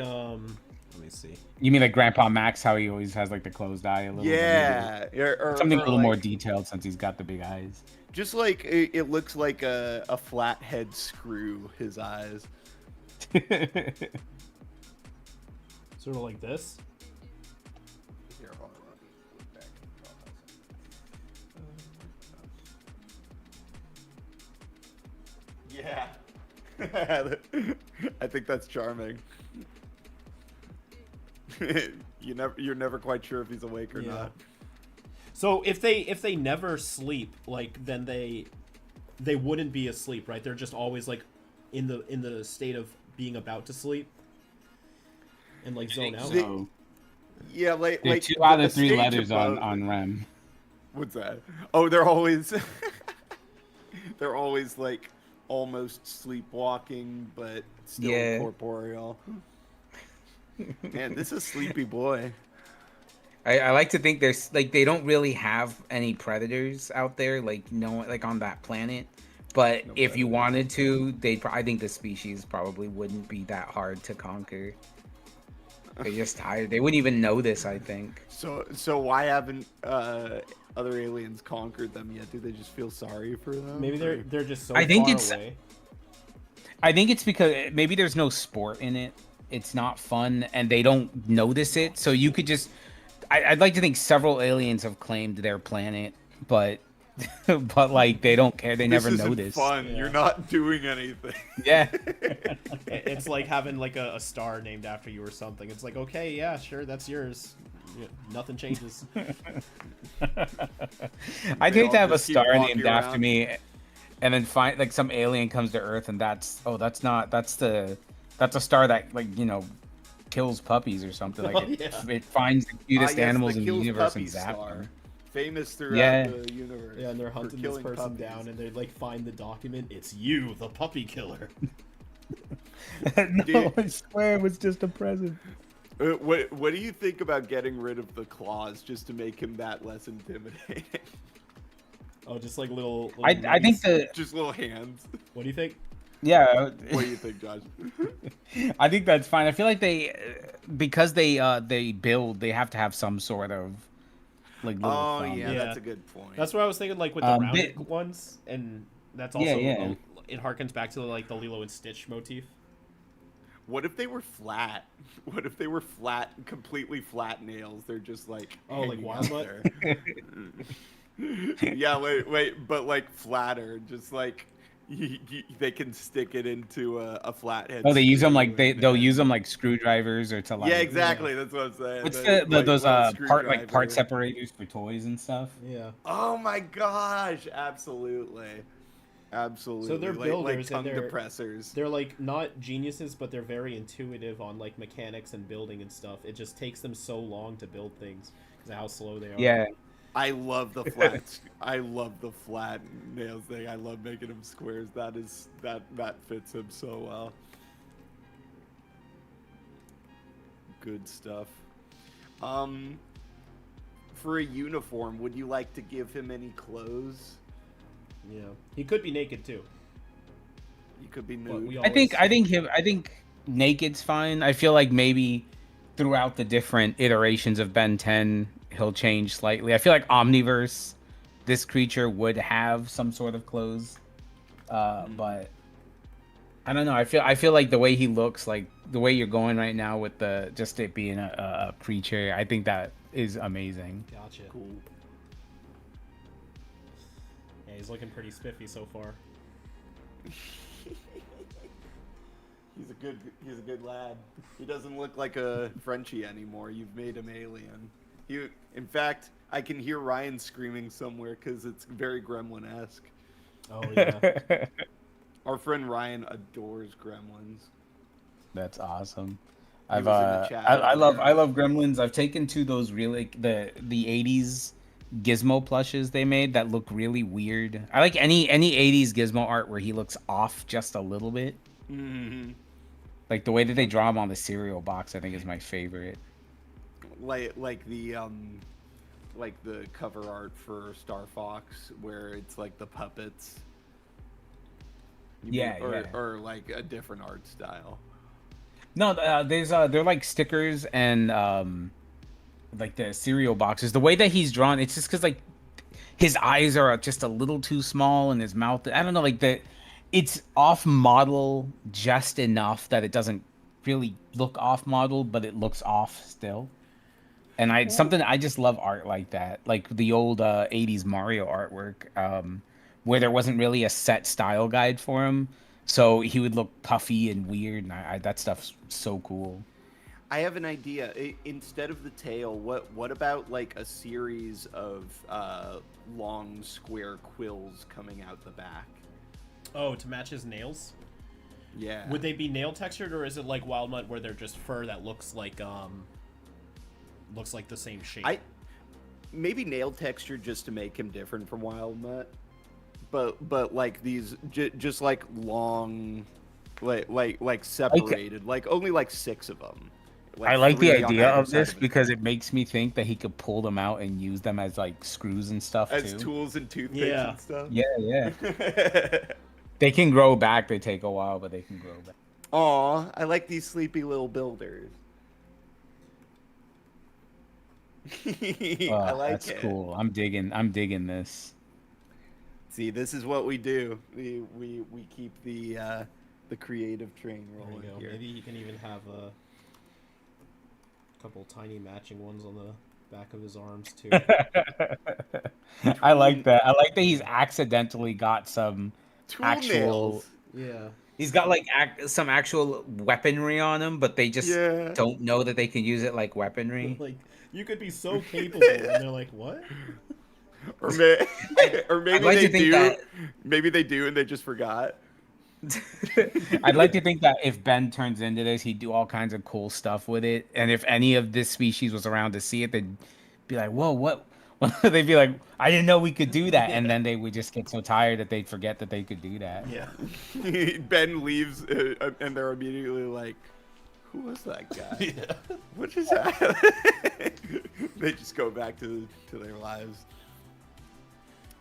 Let me see. You mean like Grandpa Max, how he always has like the closed eye a little? Yeah, Something a little more like, detailed since he's got the big eyes. just like it looks like a flathead screw. His eyes. Sort of like this. Here, hold on, let me look back at the Yeah, I think that's charming. You're never quite sure if he's awake or not. So if they never sleep, like then they wouldn't be asleep, right? They're just always like in the state of being about to sleep and like zone out. So. Yeah, like There are like 2 out the of 3 stage letters above- on REM. What's that? Oh, they're always they're always like almost sleepwalking, but still corporeal. Man, this is sleepy boy. I like to think there's like they don't really have any predators out there, like like on that planet. But if you wanted to, I think the species probably wouldn't be that hard to conquer. They're just tired. They wouldn't even know this, I think. So why haven't other aliens conquered them yet? Do they just feel sorry for them? Maybe they're just so I think far it's- away. I think it's because maybe there's no sport in it. It's not fun, and they don't notice it. So you could just. I'd like to think several aliens have claimed their planet, but like they don't care. They never This isn't notice. fun. Yeah. You're not doing anything. Yeah. It's like having like a star named after you or something. It's like, okay, yeah, sure, that's yours. Yeah, nothing changes. I'd They hate all to have a just keep star walking named after around. me, and then find like some alien comes to Earth, and that's a star that like kills puppies or something. Like Oh, it, yeah. it finds the cutest Yes, animals the in the kills universe and puppies zaps star. them. Famous throughout Yeah. the universe. Yeah, and they're for hunting this killing person puppies. down, and they like find the document. It's you, the puppy killer. No, Dude. I swear it was just a present. What do you think about getting rid of the claws just to make him that less intimidating? Oh, just like little. I think nuggies. Just little hands. What do you think? yeah. What do you think, Josh? I think that's fine. I feel like because they build, they have to have some sort of like little Oh thumb. yeah, Yeah. that's a good point. That's what I was thinking, like with the rounded bit- ones, and that's also Yeah. it harkens back to like the Lilo and Stitch motif. What if they were flat? What if they were flat, completely flat nails? They're just like Oh, like hanging Wild out Mutt? there. Yeah, wait, but like flatter, just like they can stick it into a flathead. Oh, they use them like screw they'll and- use them like screwdrivers or to like. Yeah, exactly. That's what I'm saying. What's They- the like, those little part screwdriver. separators for toys and stuff? Yeah. Oh my gosh! Absolutely. So they're like builders tongue and depressors. They're like not geniuses, but they're very intuitive on like mechanics and building and stuff. It just takes them so long to build things because of how slow they are. Yeah. I love the flat. I love the flat nails thing. I love making them squares. That fits him so well. Good stuff. For a uniform, would you like to give him any clothes? Yeah. He could be naked too. You could be But nude. we I think naked's fine. I feel like maybe throughout the different iterations of Ben 10, he'll change slightly. I feel like Omniverse, this creature would have some sort of clothes, but I don't know. I feel like the way he looks, like the way you're going right now with the just it being a creature, I think that is amazing. Gotcha. Cool. Yeah, he's looking pretty spiffy so far. He's a good lad. He doesn't look like a Frenchie anymore. You've made him alien. In fact, I can hear Ryan screaming somewhere because it's very Gremlin-esque. Oh yeah. Our friend Ryan adores Gremlins. That's awesome. He I've was in the chat I love earlier. Gremlins. I've taken to those really the 80s Gizmo plushes they made that look really weird. I like any 80s Gizmo art where he looks off just a little bit. Mm-hmm. Like the way that they draw him on the cereal box, I think is my favorite. Like the cover art for Star Fox where it's like the puppets. You Yeah, mean- yeah. Or like a different art style. No, they're like stickers and like the cereal boxes. The way that he's drawn, it's just because like his eyes are just a little too small and his mouth. I don't know, like the it's off model just enough that it doesn't really look off model, but it looks off still. And I just love art like that, like the old 80s Mario artwork, where there wasn't really a set style guide for him, so he would look puffy and weird, and that stuff's so cool. I have an idea. Instead of the tail, what about like a series of long square quills coming out the back? Oh, to match his nails? Yeah. Would they be nail textured, or is it like Wild Mutt where they're just fur that looks like the same shape? Maybe nail texture just to make him different from Wild Mutt, but like these just like long, like separated, like only like 6 of them. Like I like the 3 on idea either of side this it. because it makes me think that he could pull them out and use them as like screws and stuff As too. tools and toothpicks Yeah. and stuff. Yeah. They can grow back. They take a while, but they can grow back. Aw, I like these sleepy little builders. I like That's it. cool. I'm digging this. See, this is what we do. We keep the creative train There rolling you go. here. Maybe you can even have a couple tiny matching ones on the back of his arms too. I like that. I like that he's accidentally got some Tool actual. nails. Yeah. He's got like some actual weaponry on him, but they just Yeah. don't know that they can use it like weaponry. Like, you could be so capable, and they're like, what? Or, or I'd maybe like they to think do. that- Maybe they do and they just forgot. I'd like to think that if Ben turns into this, he'd do all kinds of cool stuff with it. And if any of this species was around to see it, they'd be like, "Whoa, what?" They'd be like, "I didn't know we could do that." And then they would just get so tired that they'd forget that they could do that. Yeah. Ben leaves and they're immediately like, "Who was that guy? Yeah. What just happened?" They just go back to their lives.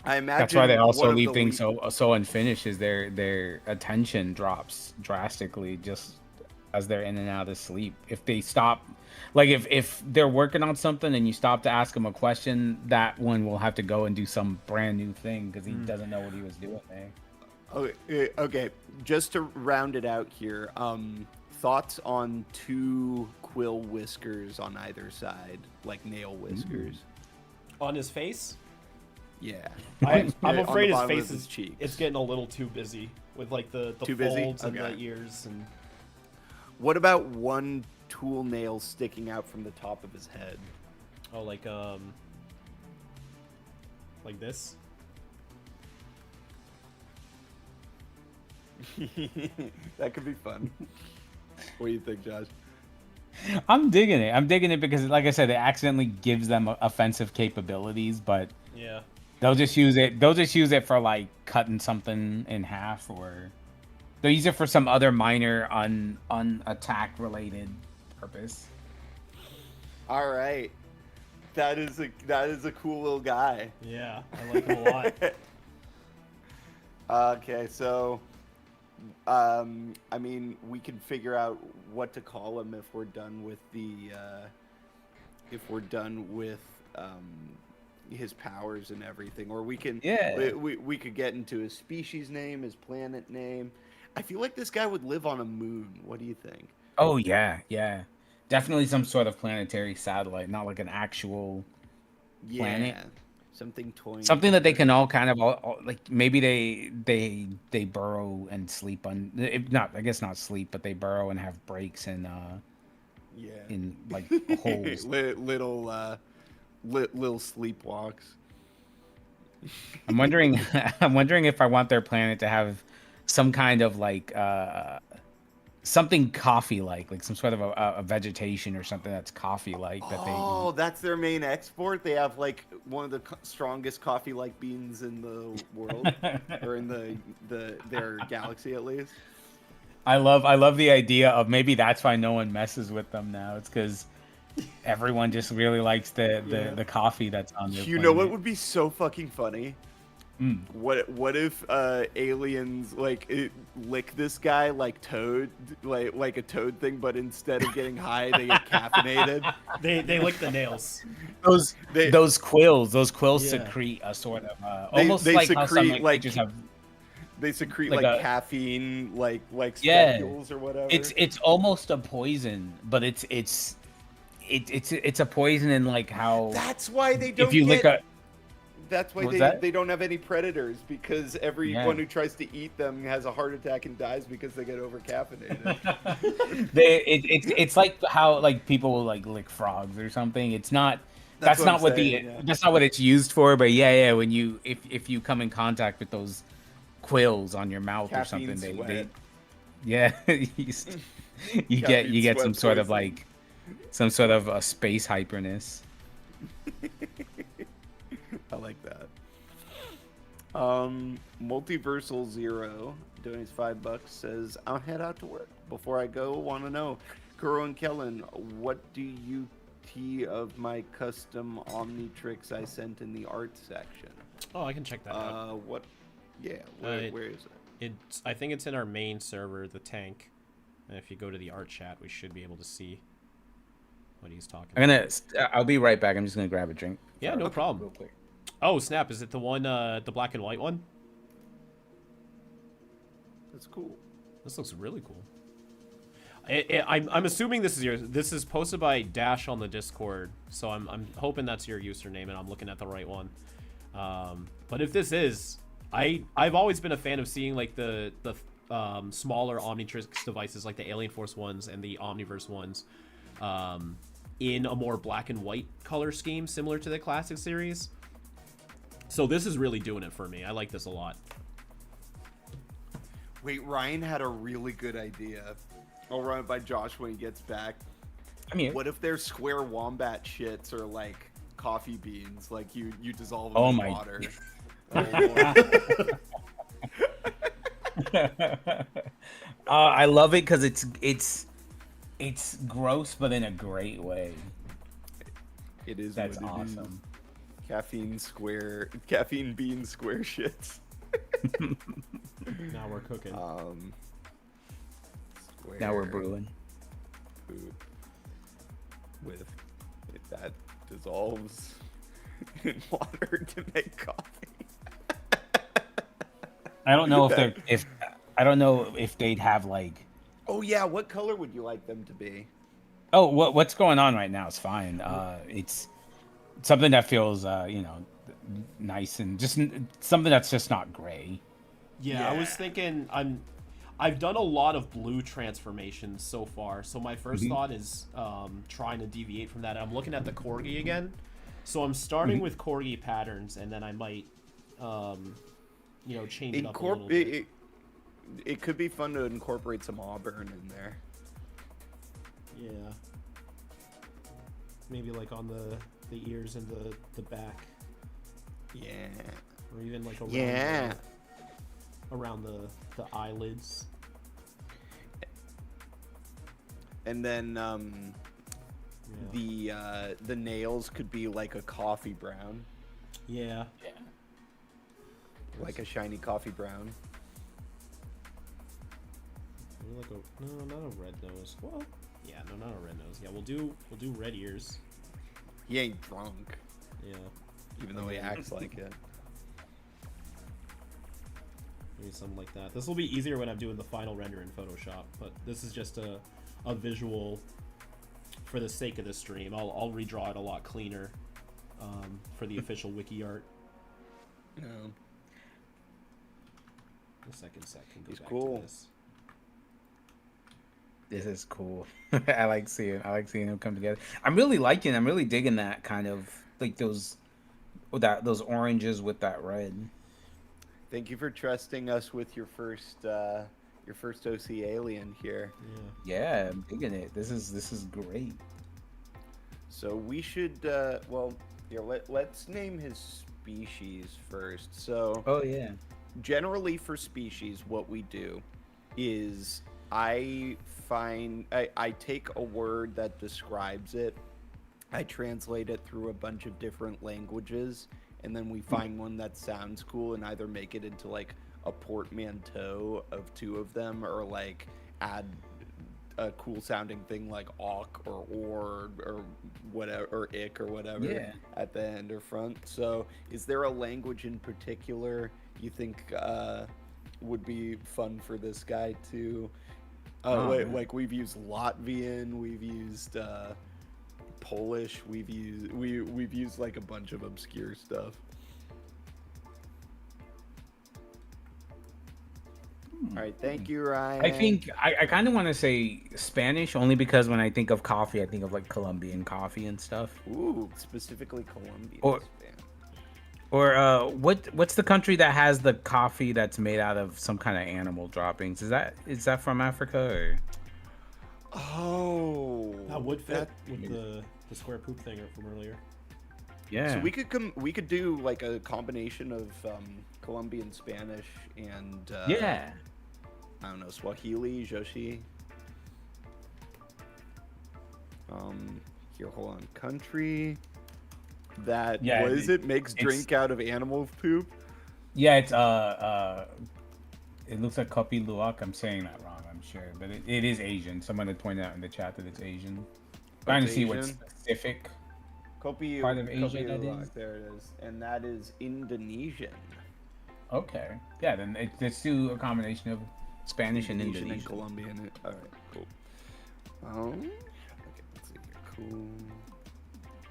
I imagine That's why they also one of leave the things so unfinished. Is their attention drops drastically just as they're in and out of sleep. If they stop, like if they're working on something and you stop to ask him a question, that one will have to go and do some brand new thing because he doesn't know what he was doing there. Okay, just to round it out here, thoughts on 2 quill whiskers on either side, like nail whiskers. On his face? Yeah. I'm On the afraid his bottom of face his is cheeks. it's getting a little too busy with like the Too busy? folds and the Okay. ears and What about one tool nail sticking out from the top of his head? like this. That could be fun. What do you think, Josh? I'm digging it. I'm digging it because, like I said, it accidentally gives them offensive capabilities, but Yeah. they'll just use it. They'll just use it for like cutting something in half, or they'll use it for some other minor unattack related purpose. All right. That is a cool little guy. Yeah. I like him a lot. Okay, so I mean, we can figure out what to call him if we're done with his powers and everything, or we can we could get into his species name, his planet name. I feel like this guy would live on a moon. What do you think? Oh yeah, definitely some sort of planetary satellite, not like an actual planet. Something toying. Something that they can all kind of all, like maybe they burrow and sleep on. If not, I guess not sleep, but they burrow and have breaks in in like holes. little sleepwalks. I'm wondering if I want their planet to have some kind of like something coffee-like some sort of a vegetation or something that's coffee-like that they eat. That's their main export. They have like one of the strongest coffee-like beans in the world, or in their galaxy at least. I love the idea of maybe that's why no one messes with them now. It's because everyone just really likes the coffee that's on their You know what planet. would be so fucking funny? What if aliens lick this guy like Toad, like a Toad thing, but instead of getting high, they get caffeinated. They lick the nails. Those quills Yeah. secrete a sort of They- almost they like how some secrete, like, creatures have. They secrete Like like a- caffeine, like Yeah. specules or whatever. It's almost a poison, but it's a poison in like how That's why they don't. if you lick a That's why What's that? they don't have any predators, because everyone who tries to eat them has a heart attack and dies because they get over caffeinated. it's like how like people will like lick frogs or something. It's not. That's That's what not I'm what saying, the. yeah. That's not what it's used for. But yeah. When you if you come in contact with those quills on your mouth Caffeine or something, sweat. they you get Caffeine some sweat sort of poison. like some sort of a space hyperness. I like that. Multiversal Zero donates $5, says, I'll head out to work. Before I go, want to know, Kuro and Kellen, what do you tea of my custom Omnitrix I sent in the art section? Oh, I can check that out. What? Yeah, where is it? I think it's in our main server, the tank. And if you go to the art chat, we should be able to see what he's talking about. I'll be right back. I'm just gonna grab a drink. Yeah, no problem. Real quick. Oh, snap. Is it the one, the black and white one? That's cool. This looks really cool. I'm assuming this is yours. This is posted by Dash on the Discord, so I'm hoping that's your username and I'm looking at the right one. But if this is, I've always been a fan of seeing like the smaller Omnitrix devices, like the Alien Force ones and the Omniverse ones, in a more black and white color scheme, similar to the classic series. So this is really doing it for me. I like this a lot. Wait, Ryan had a really good idea. I'll run it by Josh when he gets back. I'm here. What if their square wombat shits are like coffee beans? Like you dissolve Oh them in my- water. Oh, Lord. I love it because it's gross, but in a great way. It is. That's what it is. awesome. Caffeine bean square shits. Now we're cooking. Now we're Square brewing. food with that dissolves in water to make coffee. I don't know I don't know if they'd have like. Oh yeah, what color would you like them to be? Oh, what's going on right now is fine. It's something that feels nice and just something that's just not gray. Yeah, I was thinking I've done a lot of blue transformations so far, so my first thought is trying to deviate from that. I'm looking at the corgi again, so I'm starting with corgi patterns, and then I might change it up a little bit. It could be fun to incorporate some auburn in there. Yeah, maybe like on the ears and the back, Yeah. or even like around Yeah. around the eyelids. And then the nails could be like a coffee brown, Yeah. like a shiny coffee brown. Maybe like no, not a red nose. Well, yeah, no, not a red nose. Yeah, we'll do red ears. He ain't drunk, Yeah, even though he acts like it. maybe something like that. This will be easier when I'm doing the final render in Photoshop, but this is just a visual for the sake of the stream. I'll redraw it a lot cleaner for the official wiki art. No. The second set can go He's back cool. to this. This is cool. I like seeing them come together. I'm really digging that kind of like those oranges with that red. Thank you for trusting us with your first OC alien here. Yeah. Yeah, I'm digging it. This is great. So we should let's name his species first. So Oh yeah. generally for species, what we do is I take a word that describes it, I translate it through a bunch of different languages, and then we find one that sounds cool and either make it into like a portmanteau of two of them, or like add a cool sounding thing like awk or whatever, or ick or whatever, Yeah. at the end or front. So is there a language in particular you think would be fun for this guy to like we've used Latvian, we've used Polish, we've used like a bunch of obscure stuff. All right, thank you, Ryan. I think I kind of want to say Spanish, only because when I think of coffee, I think of like Colombian coffee and stuff. Ooh, specifically Colombian. Or what's the country that has the coffee that's made out of some kind of animal droppings? Is that from Africa or? Oh, That would fit with the square poop thing from earlier. Yeah. So we could do like a combination of Colombian Spanish and yeah. I don't know, Swahili, Joshi. Here, hold on. Country that what is it? Makes drink out of animal poop. Yeah, it's it looks like Kopi Luwak. I'm saying that wrong, I'm sure, but it is Asian. Someone had pointed out in the chat that it's Asian. Trying to see what specific Kopi, part of Asia Kopi that Luwak, is. there it is, and that is Indonesian. Okay, yeah, then let's do a combination of Spanish and Indonesian Indonesian. and Colombian. All right, cool. Okay, let's see here. Cool.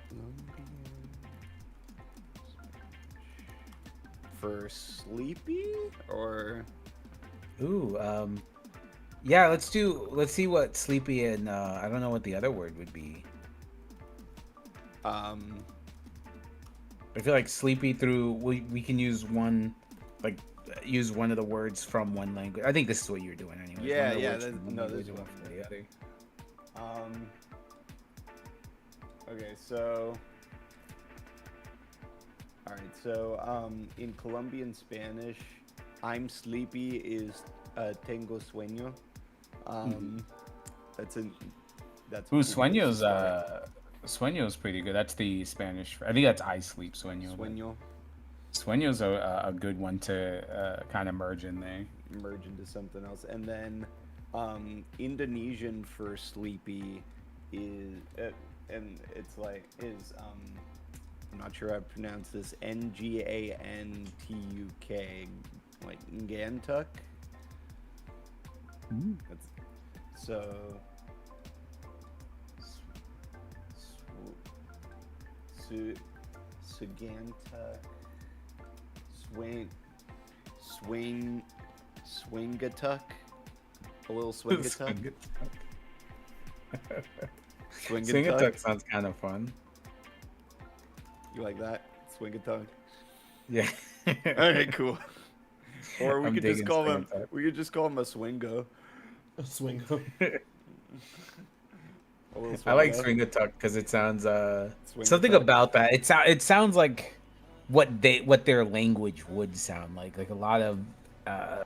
Colombian. For sleepy or Ooh, yeah, let's see what sleepy and I don't know what the other word would be. I feel like sleepy through we can use one of the words from one language. I think this is what you're doing anyway. yeah, this is what for the other. Okay, so all right, so in Colombian Spanish, I'm sleepy is tengo sueño. That's Sueño's Sueño's pretty good. That's the Spanish. I think that's I sleep sueño. Sueño. Sueño's a good one to kind of merge in there. Merge into something else, and then Indonesian for sleepy is and it's like I'm not sure how to pronounce this, Ngantuk, like Ngantuk. That's so Sugantuk, Swingatuk, a little Swingatuk. Swingatuk sounds kind of fun. You like that? Swingatuk? Yeah. All right, cool. Or we I'm could just digging call him. Swingatuk. We could just call him a Swingo. Swing. I like Swingatuk because it sounds Swingatuk. something about that. It sounds like what their language would sound like a lot of I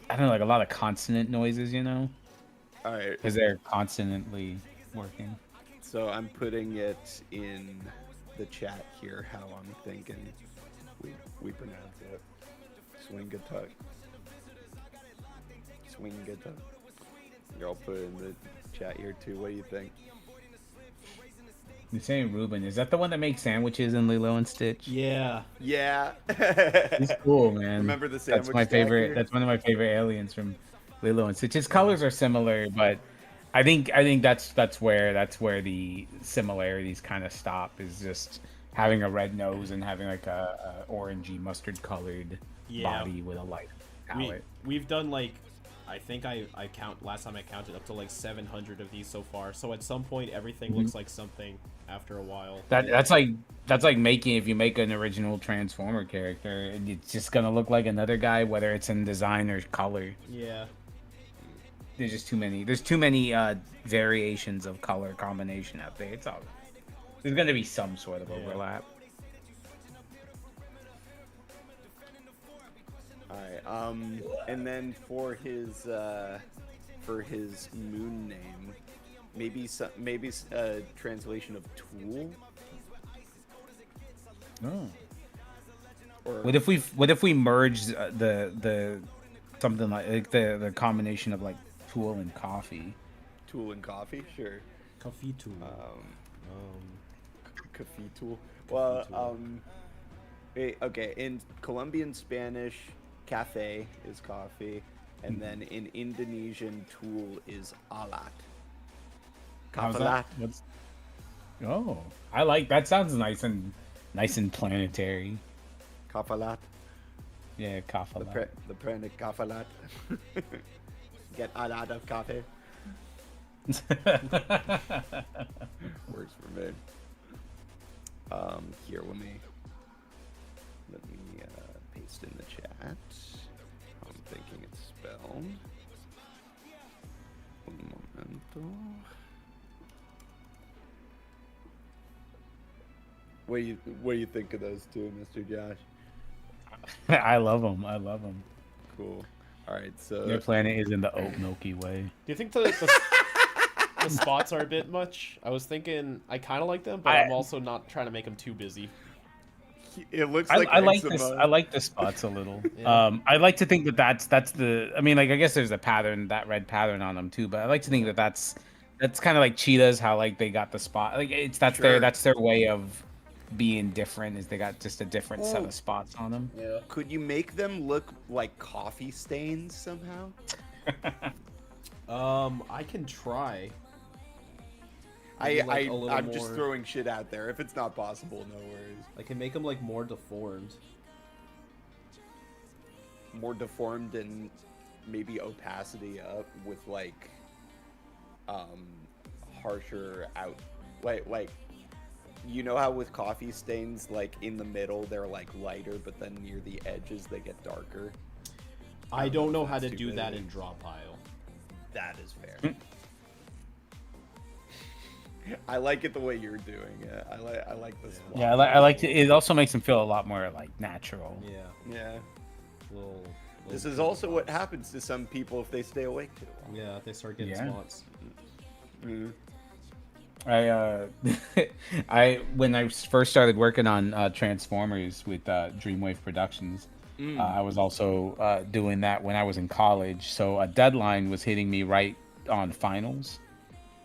don't know, like a lot of consonant noises, you know? All right. Because they're constantly working. So I'm putting it in the chat here how I'm thinking we pronounce it. Swingatuk. Swingatuk. Here, I'll put it in the chat here too. What do you think? You're saying Ruben, is that the one that makes sandwiches in Lilo and Stitch? Yeah. Yeah. He's cool, man. Remember the sandwich That's my favorite. stacker? That's one of my favorite aliens from Lilo and Stitch. His colors are similar, but I think that's where the similarities kind of stop. Is just having a red nose and having like a orangey mustard colored body with a light palette. We've done like, I think I count last time I counted up to like 700 of these so far. So at some point everything looks like something after a while. That's like making, if you make an original Transformer character, it's just gonna look like another guy, whether it's in design or color. Yeah. There's just too many. There's too many variations of color combination out there. It's all. There's gonna be some sort of overlap. All right. And then for his moon name, maybe a translation of tool. Oh. Or What if we merge the something like the combination of like Tool and coffee? Tool and coffee? Sure. Coffee tool. Coffee tool. Well, tool. okay. In Colombian Spanish, cafe is coffee, and then in Indonesian, tool is alat. How's Kafalat. that? Oh, I like that. Sounds nice and planetary. Kafalat. Yeah, coffee. The prana kafalat. Get a lot of coffee. Works for me. Here, let me paste in the chat. How I'm thinking it's spelled. Un momento. What do you think of those two, Mr. Josh? I love them. I love them. Cool. All right, so Their planet is in the oat Milky Way. Do you think the spots are a bit much? I was thinking I kind of like them, but I'm also not trying to make them too busy. it looks like I like this. eczema. I like the spots a little. Yeah. I like to think that that's the. I mean, like I guess there's a pattern, that red pattern on them too. But I like to think that that's kind of like cheetahs. How like they got the spot. Like that's Sure. their way of being different. Is they got just a different set Ooh. of spots on them. Yeah. Could you make them look like coffee stains somehow? I can try. Maybe, like, a little I'm just more- throwing shit out there. If it's not possible, no worries. I can make them like more deformed. More deformed and maybe opacity up with like harsher out like you know how with coffee stains, like in the middle they're like lighter, but then near the edges they get darker. I don't know if how to that's too do that big. in draw pile. That is fair. I like it the way you're doing it. I like this. Yeah, I like to. It also makes them feel a lot more like natural. Yeah. Yeah. Little This is also what happens to some people if they stay awake too long. Yeah, they start getting Yeah. spots. Mhm. I when I first started working on Transformers with Dreamwave Productions, I was also doing that when I was in college. So a deadline was hitting me right on finals,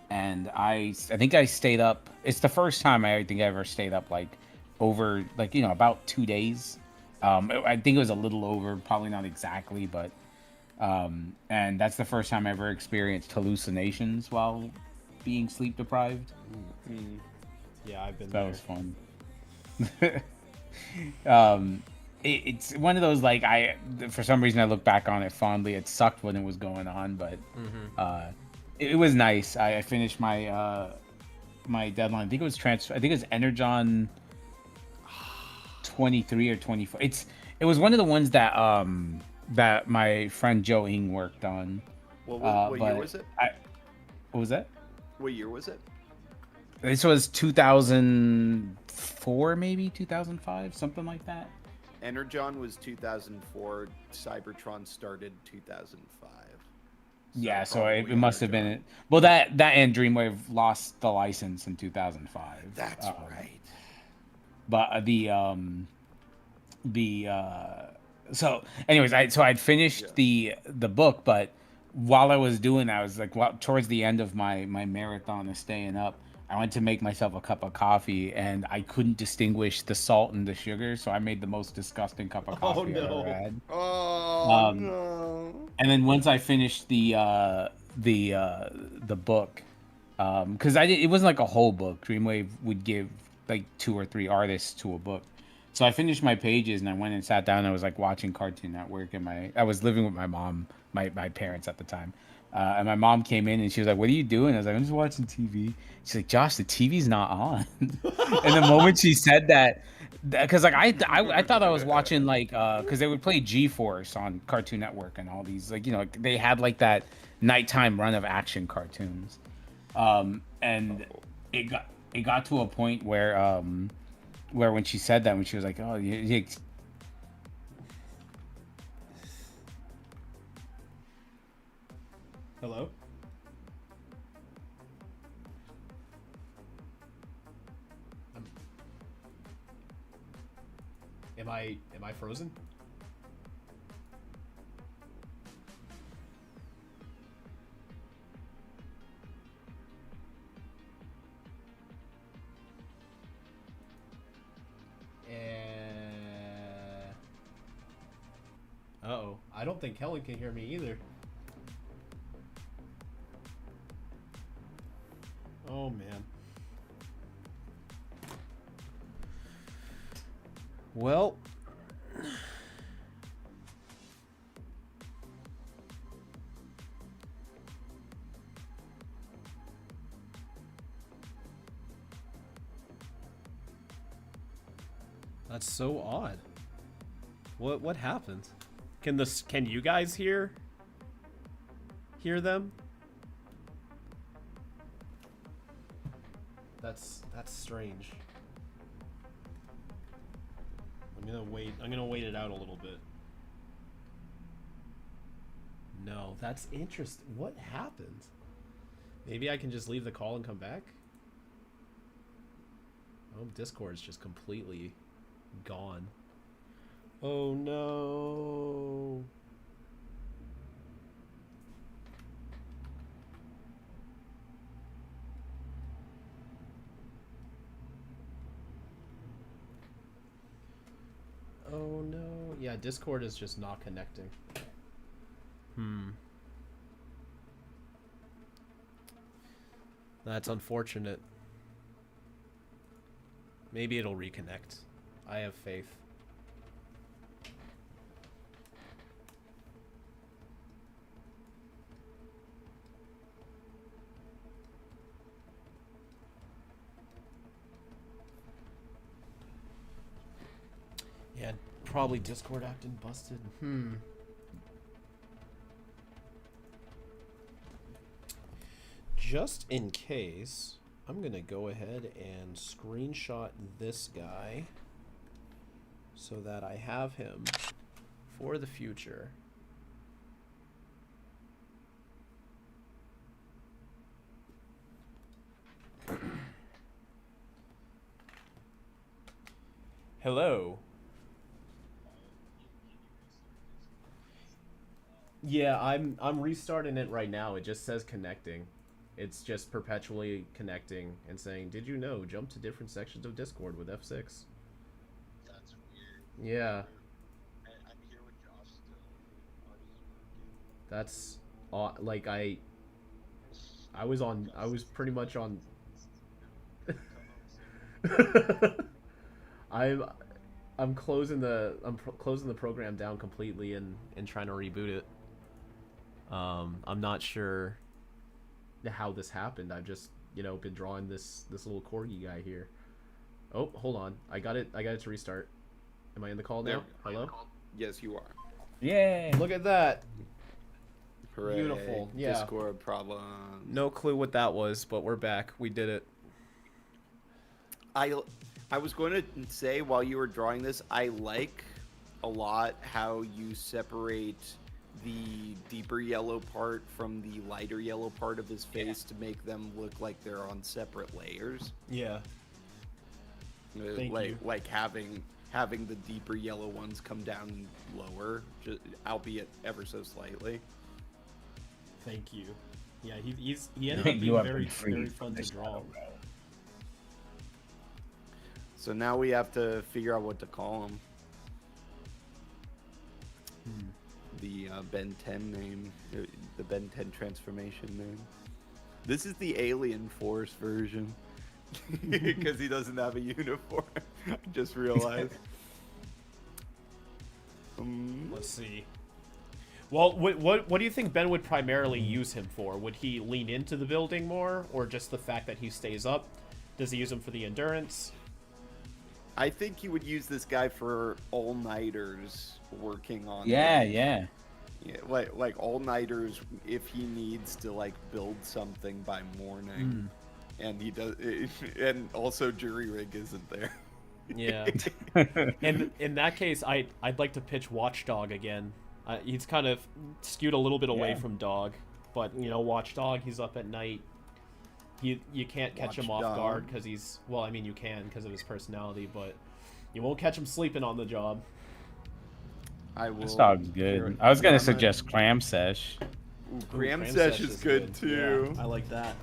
and I think I stayed up. It's the first time I think I ever stayed up like over like about 2 days. I think it was a little over, probably not exactly, but and that's the first time I ever experienced hallucinations while being sleep deprived. Yeah, I've been That there. was fun. It's one of those like for some reason I look back on it fondly. It sucked when it was going on, but it was nice. I finished my my deadline. I think it was Energon 23 or 24. It was one of the ones that that my friend Joe Ing worked on. What but year was it? What was that? What year was it? This was 2004, maybe 2005, something like that. Energon was 2004. Cybertron started 2005. Yeah, so probably it must have been Energon. it. Well, that and Dreamwave lost the license in 2005. That's right. But so anyways, I'd finished the book, but while I was doing that, I was like, towards the end of my marathon of staying up, I went to make myself a cup of coffee, and I couldn't distinguish the salt and the sugar, so I made the most disgusting cup of coffee I've ever had. Oh no! And then once I finished the book, because it wasn't like a whole book. Dreamwave would give like 2 or 3 artists to a book. So I finished my pages and I went and sat down. And I was like watching Cartoon Network, and I was living with my mom, my parents at the time. And my mom came in and she was like, "What are you doing?" I was like, "I'm just watching TV." She's like, "Josh, the TV's not on." And the moment she said that, because like I thought I was watching like because they would play G-Force on Cartoon Network and all these like like, they had like that nighttime run of action cartoons, and it got to a point where when she said that, when she was like, "Oh, you Hello? Am I frozen? Uh-oh. I don't think Kellen can hear me either. Oh, man. Well... That's so odd. What happened? Can you guys hear them? That's strange. I'm gonna wait it out a little bit. No, that's interesting. What happened? Maybe I can just leave the call and come back? Oh, Discord's just completely gone. Oh no. Oh no. Yeah, Discord is just not connecting. That's unfortunate. Maybe it'll reconnect. I have faith. Yeah, probably Discord acting busted. Just in case, I'm gonna go ahead and screenshot this guy so that I have him for the future. Hello. Yeah, I'm restarting it right now. It just says connecting. It's just perpetually connecting and saying, "Did you know? Jump to different sections of Discord with F6." That's weird. Yeah. I'm here with Josh still. How does it work? That's like I was pretty much on I'm closing the program down completely and trying to reboot it. I'm not sure how this happened. I've just, been drawing this little corgi guy here. Oh, hold on. I got it to restart. Am I in the call now? Hello? Yes, you are. Yay! Look at that. Hooray. Beautiful. Yeah. Discord problem. No clue what that was, but we're back. We did it. I was going to say while you were drawing this, I like a lot how you separate the deeper yellow part from the lighter yellow part of his face to make them look like they're on separate layers. Yeah. Thank you. Like having the deeper yellow ones come down lower, albeit ever so slightly. Thank you. Yeah, he ended up being very fun to draw. So now we have to figure out what to call him. The Ben 10 name, the Ben 10 transformation name. This is the Alien Force version because he doesn't have a uniform. I just realized. Let's see. Well, what do you think Ben would primarily use him for? Would he lean into the building more, or just the fact that he stays up? Does he use him for the endurance? I think he would use this guy for all-nighters working on. Yeah. Like all-nighters if he needs to like build something by morning, and he does, and also jury rig isn't there. Yeah. And in that case, I'd like to pitch Watchdog again. He's kind of skewed a little bit away from Dog, but Watchdog, he's up at night. You can't catch him off guard because he's, well, I mean you can because of his personality, but You won't catch him sleeping on the job. I will. This dog's good. I was gonna suggest Cram Sesh. Cram Cram Sesh Sesh is good too. Yeah, I like that.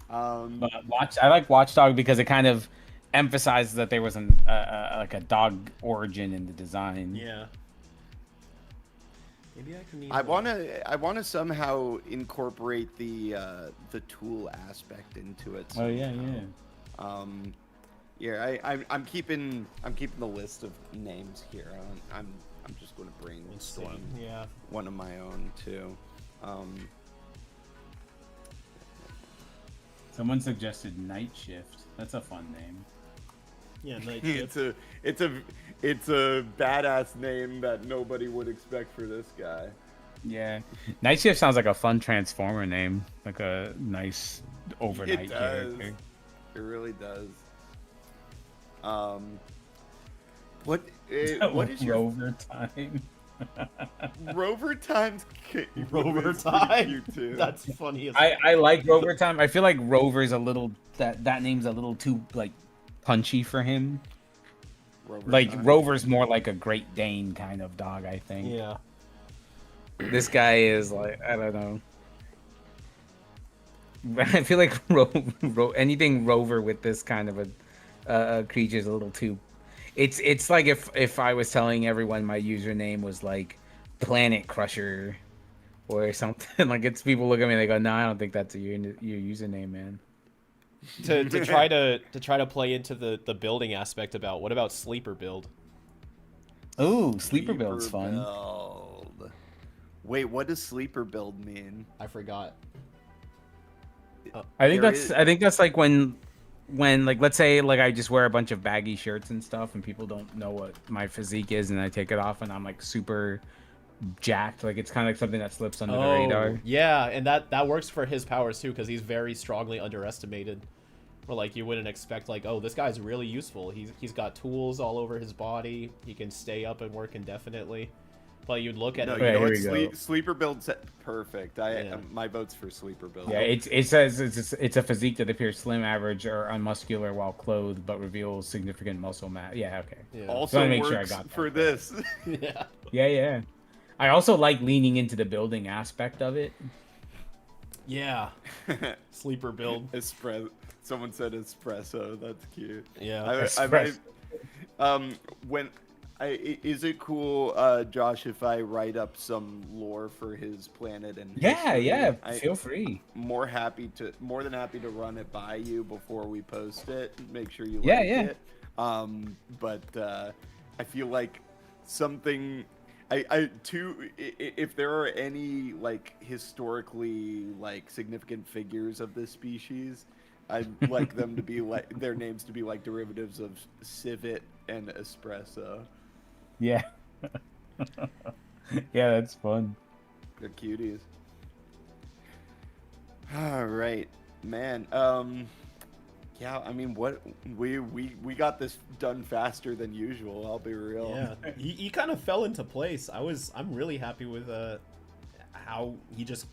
But I like Watchdog because it kind of emphasizes that there was like a dog origin in the design. Yeah. Maybe I can. I wanna somehow incorporate the tool aspect into it. Oh yeah, somehow. I'm keeping the list of names here. I'm just going to brainstorm one of my own too. Someone suggested Night Shift. That's a fun name. Yeah, Night Shift. it's a badass name that nobody would expect for this guy. Yeah, Night Shift sounds like a fun Transformer name, like a nice overnight character. It really does. What is your Rover Time? Rover Time's Rover is Time. cute too. That's funny as I like Rover Time. I feel like Rover's a little that name's a little too like punchy for him. Rover Like Time. Rover's more like a Great Dane kind of dog, I think. Yeah. This guy is like, I don't know. I feel like anything Rover with this kind of a creature is a little too. It's like if I was telling everyone my username was like Planet Crusher or something. Like it's people look at me and they go, "No, I don't think that's your username, man." To try to play into the building aspect about what about sleeper build? Ooh, sleeper build's fun. Build. Wait, what does sleeper build mean? I forgot. I think There that's like when like let's say like I just wear a bunch of baggy shirts and stuff and people don't know what my physique is and I take it off and I'm like super jacked. Like it's kind of like something that slips under the radar. Yeah, and that works for his powers too because he's very strongly underestimated. Or like you wouldn't expect like, oh, this guy's really useful. He's got tools all over his body. He can stay up and work indefinitely. But you'd look at No, it. you know here we what? Sleeper build's perfect. Yeah. My vote's for sleeper build. Yeah, it says it's a physique that appears slim, average, or unmuscular while clothed, but reveals significant muscle mass. Yeah, okay. Yeah. Also Wanna make sure I works got that for right. this. Yeah. Yeah. I also like leaning into the building aspect of it. Yeah. Sleeper build. Someone said espresso. That's cute. Yeah. Is it cool, Josh, if I write up some lore for his planet and Yeah, history? feel free. More than happy to run it by you before we post it. Make sure you Yeah, like yeah. it. But I feel like something. If there are any like historically like significant figures of this species, I'd like them to be like their names to be like derivatives of civet and espresso. Yeah. Yeah, that's fun. They're cuties. All right, man. Yeah, I mean, what we got this done faster than usual. I'll be real. Yeah. He kind of fell into place. I'm really happy with how he just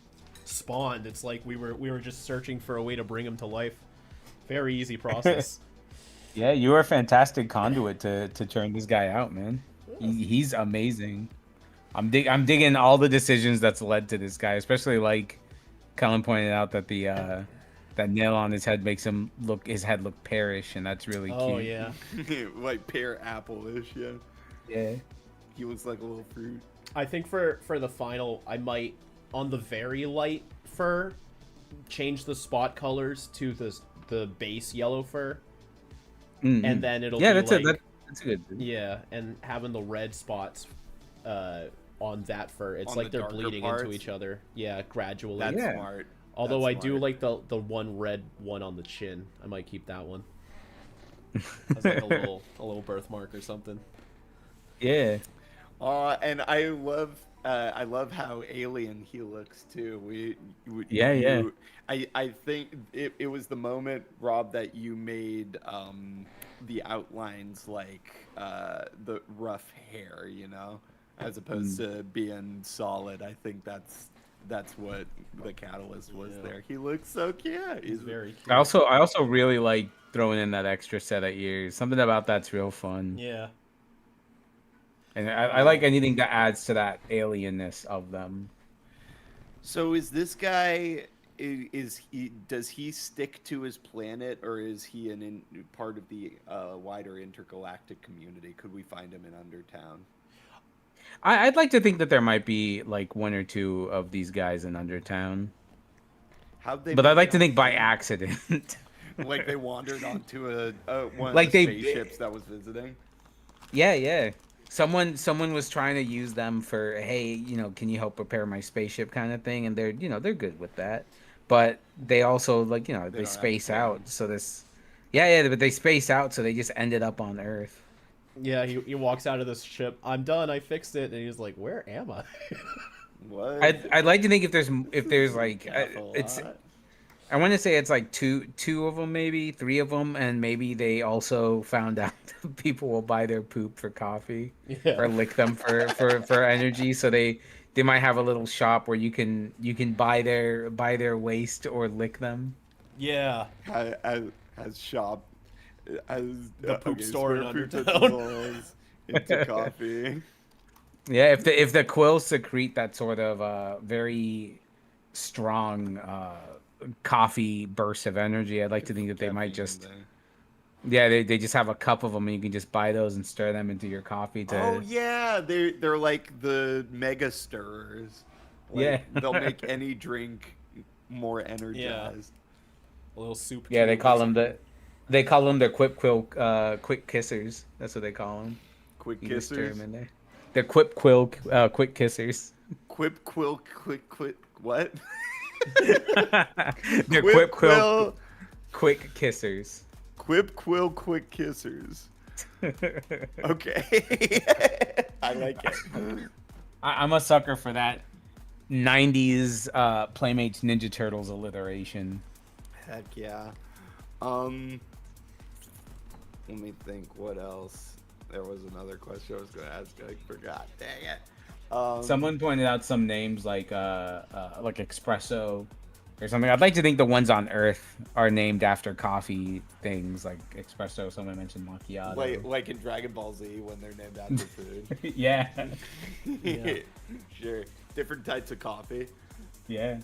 spawned. It's like we were just searching for a way to bring him to life. Very easy process. Yeah, you were a fantastic conduit to churn this guy out, man. He's amazing. I'm digging all the decisions that's led to this guy, especially like Kellen pointed out that the that nail on his head makes his head look pearish, and that's really cute. Oh yeah. Like pear apple-ish, yeah. Yeah. He looks like a little fruit. I think for the final, I might on the very light fur change the spot colors to the base yellow fur, Mhm. and then it'll Yeah, be that's like, that's good. yeah, and having the red spots on that fur, it's On like the they're darker bleeding parts? into each other. Yeah, gradually. That's Yeah. smart. Although That's I do smart. like the one red one on the chin. I might keep that one. As like a little birthmark or something. Yeah. And I love how alien he looks too. Yeah. I think it was the moment, Rob, that you made the outlines like the rough hair, you know, as opposed to being solid. I think that's what the catalyst was there. He looks so cute. He's very cute. I also really like throwing in that extra set of ears. Something about that's real fun. Yeah. And I like anything that adds to that alienness of them. So is this guy? Does he stick to his planet, or is he part of the wider intergalactic community? Could we find him in Undertown? I'd like to think that there might be like one or two of these guys in Undertown. But I'd like to think by accident. Like they wandered onto one Like of the they- spaceships that was visiting. Yeah. Someone was trying to use them for, hey, can you help repair my spaceship kind of thing, and they're good with that. But they also they don't have space to out. So but they space out, so they just ended up on Earth. Yeah, he walks out of this ship. I'm done. I fixed it. And he's like, "Where am I?" What? I'd like to think if there's like That's a it's lot. I want to say it's like two of them, maybe 3 of them, and maybe they also found out that people will buy their poop for coffee Yeah. or lick them for energy. So they might have a little shop where you can buy their waste or lick them. Yeah. As shop as The poop store in poop Undertown. dissolves into coffee. Yeah, if the quills secrete that sort of very strong coffee burst of energy, I'd like to think that they might just they just have a cup of them and you can just buy those and stir them into your coffee to Oh yeah, they're like the mega stirrers. Like, they'll make any drink more energized. A little soup. Yeah, they cube. call them the quick kissers. That's what they call them. Quick You just stir kissers. 'em in there. They're quick kissers. Quip quill quick what? They're Quip quick kissers. Quip quill quick kissers. Okay. I like it. I'm a sucker for that 90s Playmates Ninja Turtles alliteration. Heck yeah. Let me think. What else? There was another question I was going to ask. I forgot. Dang it. Someone pointed out some names like espresso or something. I'd like to think the ones on Earth are named after coffee things like espresso. Someone mentioned macchiato. Like in Dragon Ball Z when they're named after food. Yeah. Yeah. Sure. Different types of coffee. Yeah.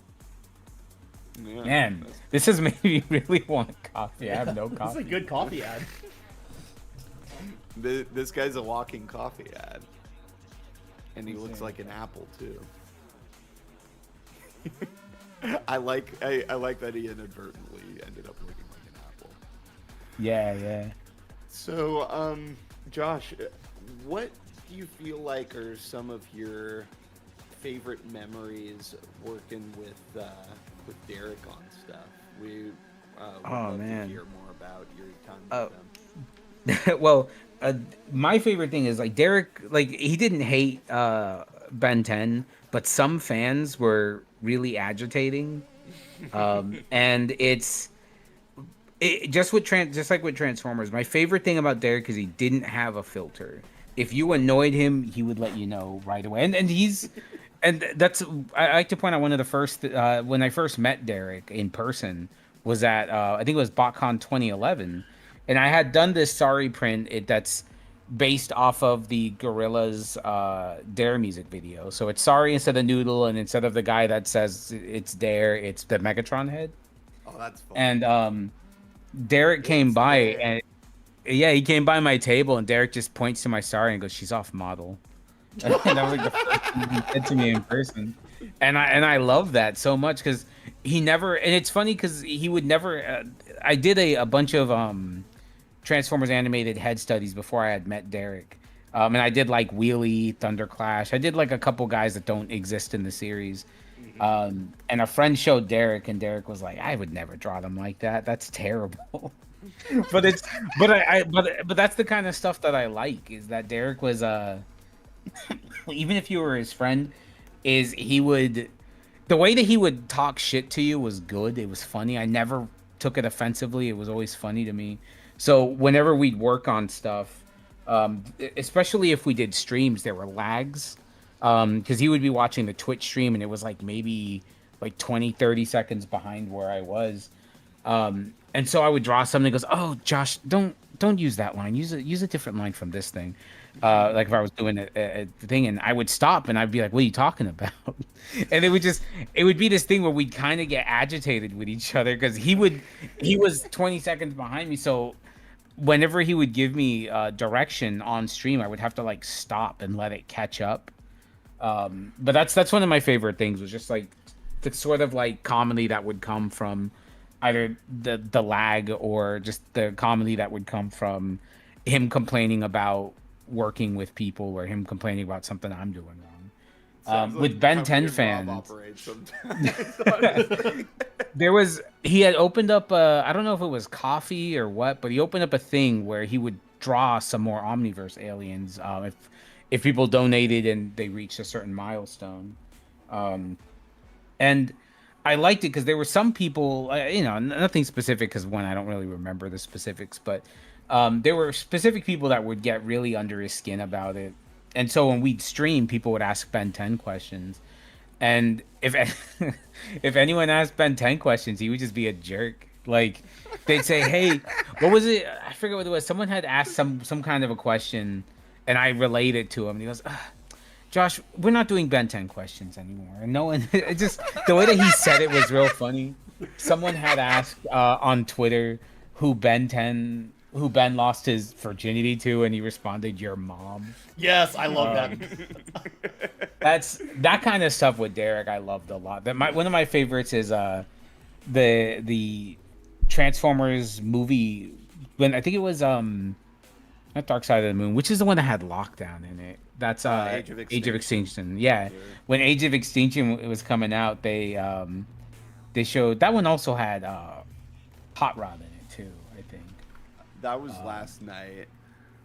Yeah. Man, this has made me really want coffee. I have no This is coffee. a good coffee ad. This guy's a walking coffee ad. And he looks Insane. like an apple too. I like that he inadvertently ended up looking like an apple. Yeah. So, Josh, what do you feel like are some of your favorite memories working with Derek on stuff? We would love man. to hear more about your time with them. Well, my favorite thing is like Derek, like he didn't hate Ben 10, but some fans were really agitating, and just like with Transformers. My favorite thing about Derek is he didn't have a filter. If you annoyed him, he would let you know right away, and that's I like to point out one of the first when I first met Derek in person was at I think it was BotCon 2011. And I had done this Sorry print that's based off of the Gorillaz Dare music video. So it's Sorry instead of Noodle, and instead of the guy that says it's Dare, it's the Megatron head. Oh, that's fun. And Derek came by, and he came by my table, and Derek just points to my Sorry and goes, "She's off model." And that was like the first thing he said to me in person. And I love that so much because he never, and it's funny because he would never. I did a bunch of Transformers animated head studies before I had met Derek, and I did like Wheelie, Thunderclash. I did like a couple guys that don't exist in the series, and a friend showed Derek, and Derek was like, "I would never draw them like that. That's terrible." but that's the kind of stuff that I like. Is that Derek was even if you were his friend, the way that he would talk shit to you was good. It was funny. I never took it offensively. It was always funny to me. So whenever we'd work on stuff, especially if we did streams, there were lags. because he would be watching the Twitch stream and it was like maybe like 20, 30 seconds behind where I was. And so I would draw something that goes, "Oh, Josh, don't use that line. Use a different line from this thing." Like if I was doing a thing, and I would stop and I'd be like, "What are you talking about?" And it would be this thing where we'd kind of get agitated with each other because he was 20 seconds behind me. So whenever he would give me direction on stream, I would have to like stop and let it catch up. But that's one of my favorite things, was just like the sort of like comedy that would come from either the lag or just the comedy that would come from him complaining about working with people or him complaining about something I'm doing wrong. With Ben 10 fans, he had opened up I don't know if it was coffee or what, but he opened up a thing where he would draw some more Omniverse aliens if people donated and they reached a certain milestone. And I liked it because there were some people, nothing specific, because one, I don't really remember the specifics, but there were specific people that would get really under his skin about it. And so when we'd stream, people would ask Ben 10 questions. And if if anyone asked Ben 10 questions, he would just be a jerk. Like, they'd say, "Hey, what was it? I forget what it was. Someone had asked some kind of a question, and I relayed it to him." And he goes, "Josh, we're not doing Ben 10 questions anymore." And no one, it just, the way that he said it was real funny. Someone had asked on Twitter who Ben lost his virginity to, and he responded, "Your mom." Yes, I love that. That's that kind of stuff with Derrick. I loved a lot. One of my favorites is the Transformers movie, when I think it was not Dark Side of the Moon, which is the one that had Lockdown in it. That's Age of Extinction. Yeah. When Age of Extinction was coming out, they showed that one also had Hot Rod in it too, I think. That was last night.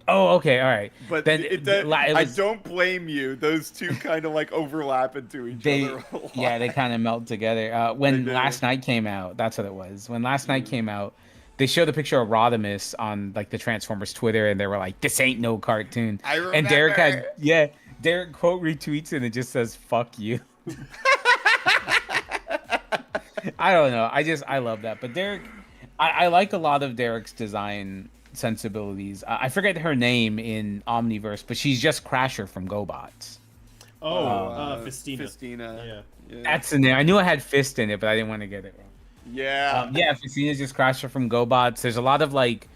Oh, okay, all right. But then I don't blame you. Those two kind of like overlap into each other a lot. Yeah, they kind of melt together. When Last Night came out, that's what it was. When Last Night came out, they showed a picture of Rodimus on like the Transformers Twitter, and they were like, "This ain't no cartoon." I remember. And Derrick quote retweets it, and it just says, "Fuck you." I don't know. I love that. But Derrick, I like a lot of Derrick's design sensibilities. I forget her name in Omniverse, but she's just Crasher from GoBots. Festina. Festina. Yeah. That's the name. I knew I had Fist in it, but I didn't want to get it wrong. Yeah. Festina's just Crasher from GoBots. There's a lot of like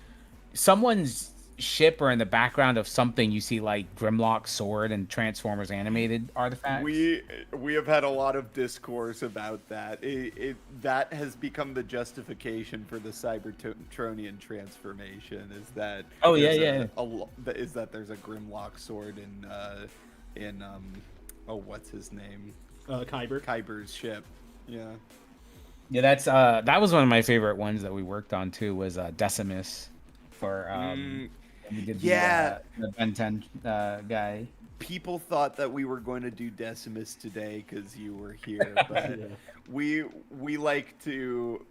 someone's ship or in the background of something you see like Grimlock's sword and Transformers animated artifacts. We have had a lot of discourse about that. That has become the justification for the Cybertronian transformation. Is that is that there's a Grimlock sword in what's his name? Kyber's ship. Yeah. Yeah, that's that was one of my favorite ones that we worked on too, was Decimus for we did the Ben 10 guy. People thought that we were going to do Decimus today because you were here, but we like to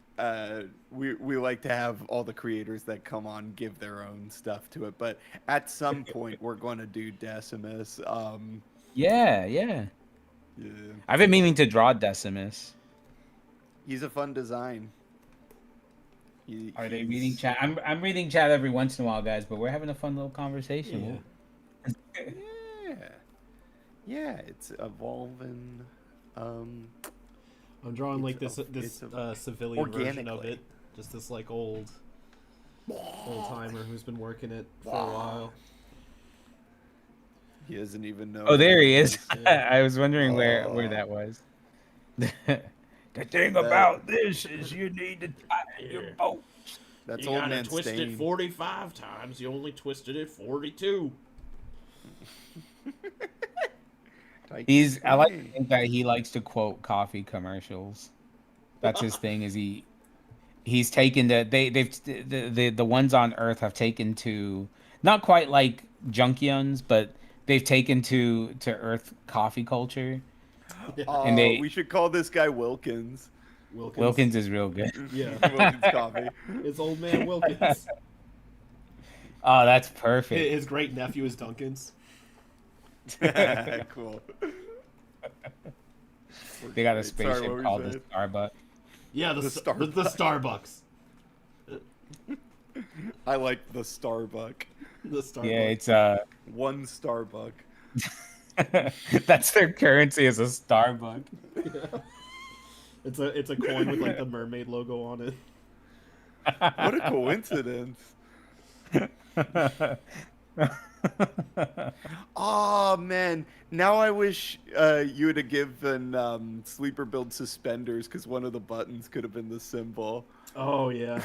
we like to have all the creators that come on give their own stuff to it. But at some point, we're going to do Decimus. Yeah. I've been meaning to draw Decimus. He's a fun design. Are they reading chat? I'm reading chat every once in a while, guys, but we're having a fun little conversation. Yeah, it's evolving. I'm drawing like this civilian version of it. Just this like old timer who's been working it for a while. He doesn't even know. Oh, there he is. I was wondering where that was. The thing about this is you need to tighten your bolts. That's you old gotta man twist Stain. it 45 times. You only twisted it 42. I like to think that he likes to quote coffee commercials. That's his thing. Is he's taken the ones on Earth have taken to not quite like Junkions, but they've taken to Earth coffee culture. And we should call this guy Wilkins. Wilkins is real good. Yeah. Wilkins coffee. It's old man Wilkins. Oh, that's perfect. His great nephew is Duncan's. Cool. They got a Wait, sorry, spaceship what were you called the saying? Starbuck. Yeah, the Starbucks. Starbucks. I like the Starbuck. The Starbucks. Yeah, it's One Starbuck. that's their currency is a Starbuck. It's a coin with like the mermaid logo on it. What a coincidence. Oh man, now I wish you would have given Sleeper Build suspenders because one of the buttons could have been the symbol. Oh yeah.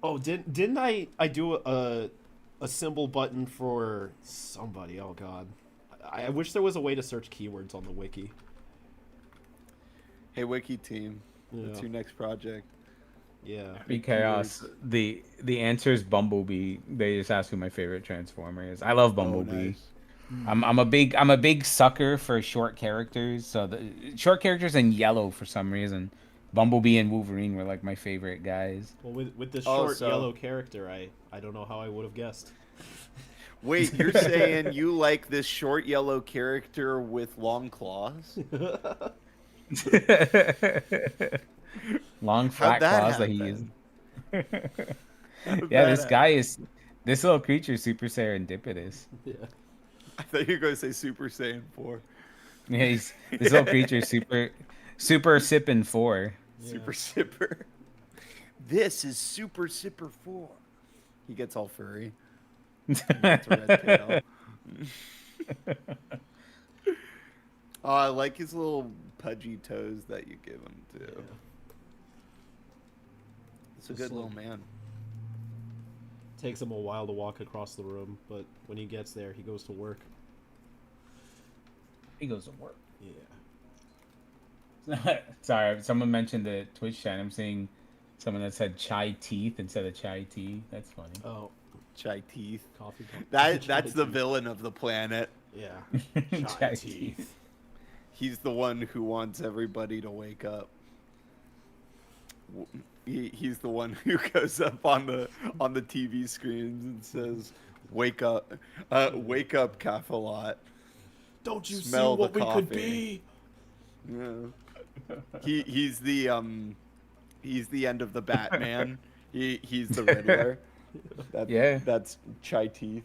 Oh, didn't I do a symbol button for somebody? Oh god. I wish there was a way to search keywords on the wiki. Hey, Wiki team, Yeah. what's your next project? Yeah. Be chaos. The answer is Bumblebee. They just asked who my favorite Transformer is. I love Bumblebee. Oh, nice. I'm a big sucker for short characters. So the short characters in yellow for some reason. Bumblebee and Wolverine were like my favorite guys. Well, with this Oh, short so- yellow character, I don't know how I would have guessed. Wait, you're saying you like this short yellow character with long claws? Long How'd flat that claws that he happen? used. How'd Yeah, that this guy is this little creature is super serendipitous. Yeah. I thought you were going to say Super Saiyan 4. Yeah, he's this little creature is super sipping 4. Super Sipper. This is Super Sipper 4. He gets all furry. That's a red tail. Oh, I like his little pudgy toes that you give him too. Yeah. It's a Just good like- little man. Takes him a while to walk across the room, but when he gets there, he goes to work. He goes to work. Yeah. Sorry, someone mentioned the Twitch chat. I'm seeing someone that said chai teeth instead of chai tea. That's funny. Oh, Chai teeth. coffee. That's chai the tea. villain of the planet. Yeah. Chai Chai teeth. teeth. He's the one who wants everybody to wake up. He's the one who goes up on the TV screens and says, "Wake up, wake up, Cafalot." Don't you Smell see what the we could coffee. be? Yeah. He's the end of the Batman. He's the Riddler. Yeah. That's Chai Teeth.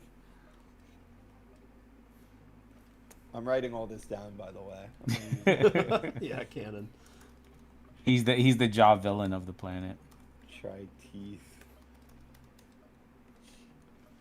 I'm writing all this down, by the way. Yeah, canon. He's the jaw villain of the planet. Chai Teeth.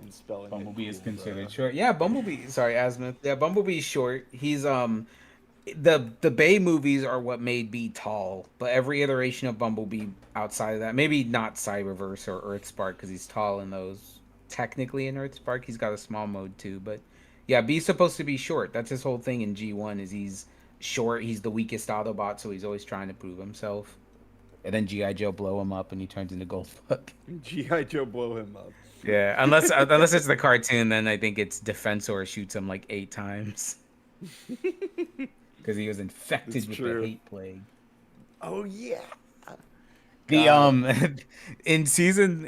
I'm spelling Bumblebee it is cool, considered bro. short. Yeah, Bumblebee. Sorry, Azimuth. Yeah, Bumblebee's short. He's the Bay movies are what made Bee tall, but every iteration of Bumblebee outside of that, maybe not Cyberverse or Earthspark because he's tall in those. Technically in Earthspark, he's got a small mode too, but yeah, Bee's supposed to be short. That's his whole thing in G1 is he's short. He's the weakest Autobot, so he's always trying to prove himself. And then G.I. Joe blow him up and he turns into Goldfuck. G.I. Joe blow him up. Yeah, unless it's the cartoon, then I think it's Defensor shoots him like 8 times because he was infected That's with true. the hate plague. Oh yeah. The in season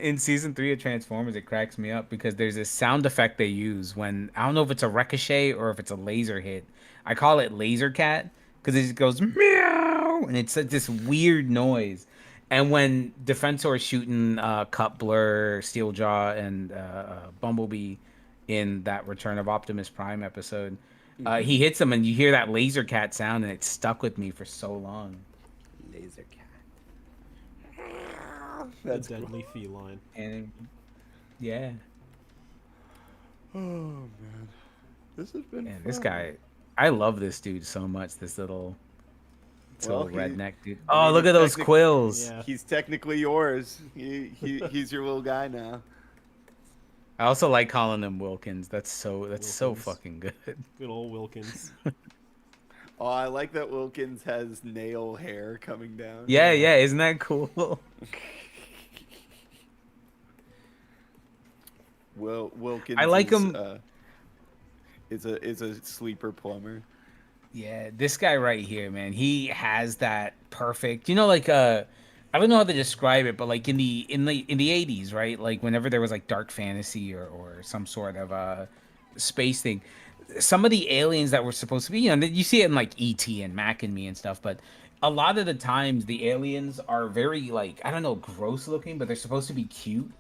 3 of Transformers, it cracks me up because there's this sound effect they use when I don't know if it's a ricochet or if it's a laser hit. I call it Laser Cat because it just goes meow and it's like this weird noise. And when Defensor is shooting Cut Blur, Steeljaw, and Bumblebee in that Return of Optimus Prime episode, he hits them and you hear that Laser Cat sound and it stuck with me for so long. Laser cat. The That's cool. deadly feline. And yeah, Oh man, this has been. man, this fun. guy, I love this dude so much. This little Well, redneck dude. I Oh, mean, look at those technic- quills. Yeah. He's technically yours. He's your little guy now. I also like calling him Wilkins. That's so Wilkins. fucking good. Good old Wilkins. Oh, I like that Wilkins has nail hair coming down. Yeah, yeah, isn't that cool? Wilkins. I like is, him- Is a sleeper plumber. Yeah, this guy right here, man. He has that perfect. You know, like I don't know how to describe it, but like in the 80s, right? Like whenever there was like dark fantasy or some sort of space thing, some of the aliens that were supposed to be, you see it in like E.T. and Mac and Me and stuff, but a lot of the times the aliens are very like, I don't know, gross looking, but they're supposed to be cute.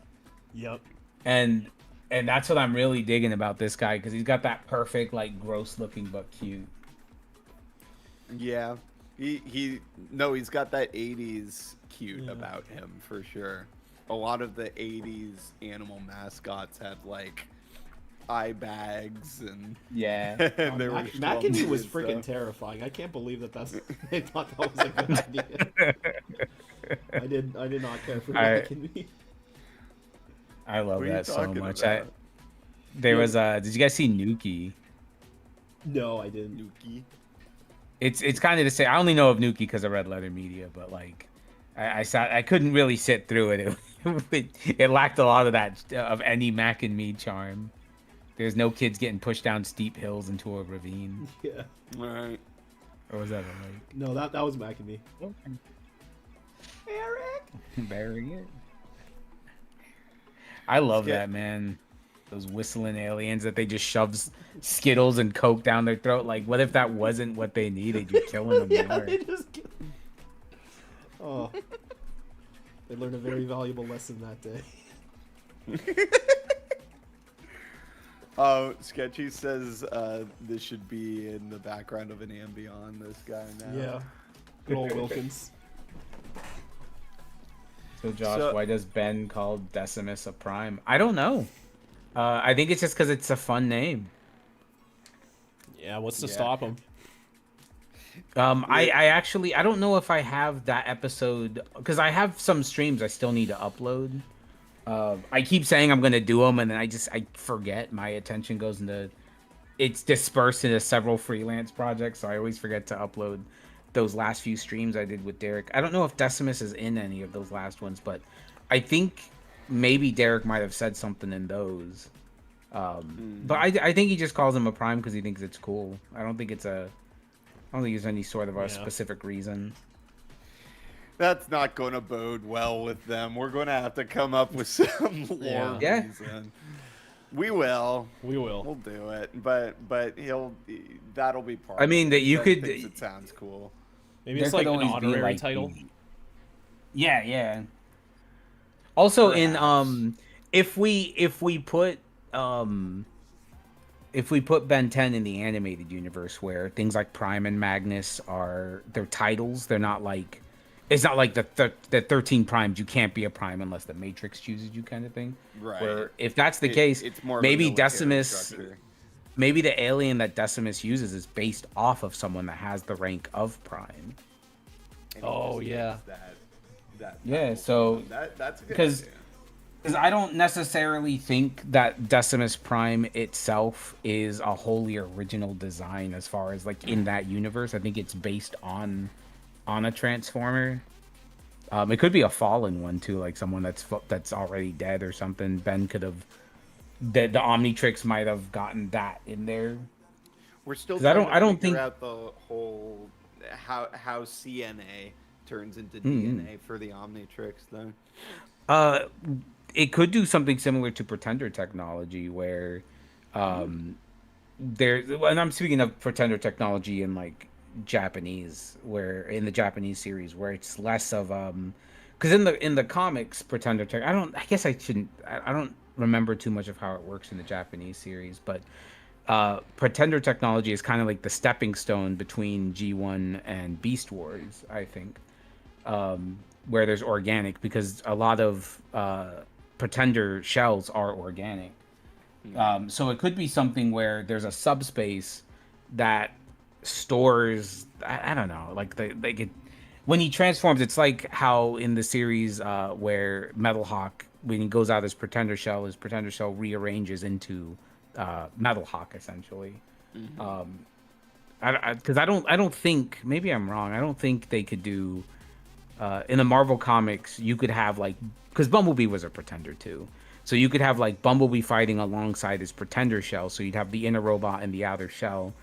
Yep. And that's what I'm really digging about this guy, because he's got that perfect, like, gross looking but cute. Yeah, he's got that 80s cute about him for sure. A lot of the 80s animal mascots had like eye bags and yeah. and they were Mac and Me schlubby was and freaking stuff. terrifying. I can't believe they thought that was a good idea. I did not care for Mac and Me. I love What are you that so talking much. about? Did you guys see Nuki? No, I didn't. Nuki. It's kind of the same. I only know of Nuki because of Red Letter Media, but like, I couldn't really sit through it. It lacked a lot of that of any Mac and Me charm. There's no kids getting pushed down steep hills into a ravine. Yeah. All right. Or was that a like? No, that was Mac and Me. Eric. Very good. I love that, man. Those whistling aliens that they just shove Skittles and Coke down their throat. Like, what if that wasn't what they needed? You're killing them Yeah, more. they just kill. Oh. They learned a very valuable lesson that day. Sketchy says this should be in the background of an Ambion, this guy now. Yeah. Good old Wilkins. So, Josh, why does Ben call Decimus a prime? I don't know. I think it's just because it's a fun name. Yeah, what's to stop him? I actually, I don't know if I have that episode, because I have some streams I still need to upload. I keep saying I'm going to do them, and then I forget. My attention goes into, it's dispersed into several freelance projects, so I always forget to upload those last few streams I did with Derek. I don't know if Decimus is in any of those last ones, but I think maybe Derek might have said something in those. But I think he just calls him a prime because he thinks it's cool. I don't think there's any sort of a specific reason. That's not going to bode well with them. We're going to have to come up with some lore reason. We will. We'll do it. But that'll be part. I mean, that you could. It sounds cool. Maybe it's like an honorary title. Yeah. Also, perhaps. If we put Ben 10 in the animated universe, where things like Prime and Magnus are their titles, they're not like, it's not like the 13 primes. You can't be a prime unless the Matrix chooses you, kind of thing. Right. Where if that's the case, it's more maybe of a military Decimus. structure. Maybe the alien that Decimus uses is based off of someone that has the rank of prime. Oh yeah. So that's good. Because I don't necessarily think that Decimus Prime itself is a wholly original design as far as like in that universe. I think it's based on a Transformer. It could be a fallen one too, like someone that's already dead or something. Ben could have. The Omnitrix might have gotten that in there. We're still. I don't think out the whole how CNA turns into DNA for the Omnitrix though. It could do something similar to Pretender technology, where and I'm speaking of Pretender technology in like Japanese, where in the Japanese series, where it's less of because in the comics, Pretender tech. I don't remember too much of how it works in the Japanese series, but Pretender technology is kind of like the stepping stone between G1 and Beast Wars, I think, where there's organic, because a lot of Pretender shells are organic. So it could be something where there's a subspace that stores, I don't know, when he transforms, it's like how in the series where Metal Hawk, when he goes out his Pretender shell rearranges into Metal Hawk essentially. Because I don't think, maybe I'm wrong, I don't think they could do in the Marvel comics, you could have like, because Bumblebee was a Pretender too, so you could have like Bumblebee fighting alongside his Pretender shell, so you'd have the inner robot and the outer shell.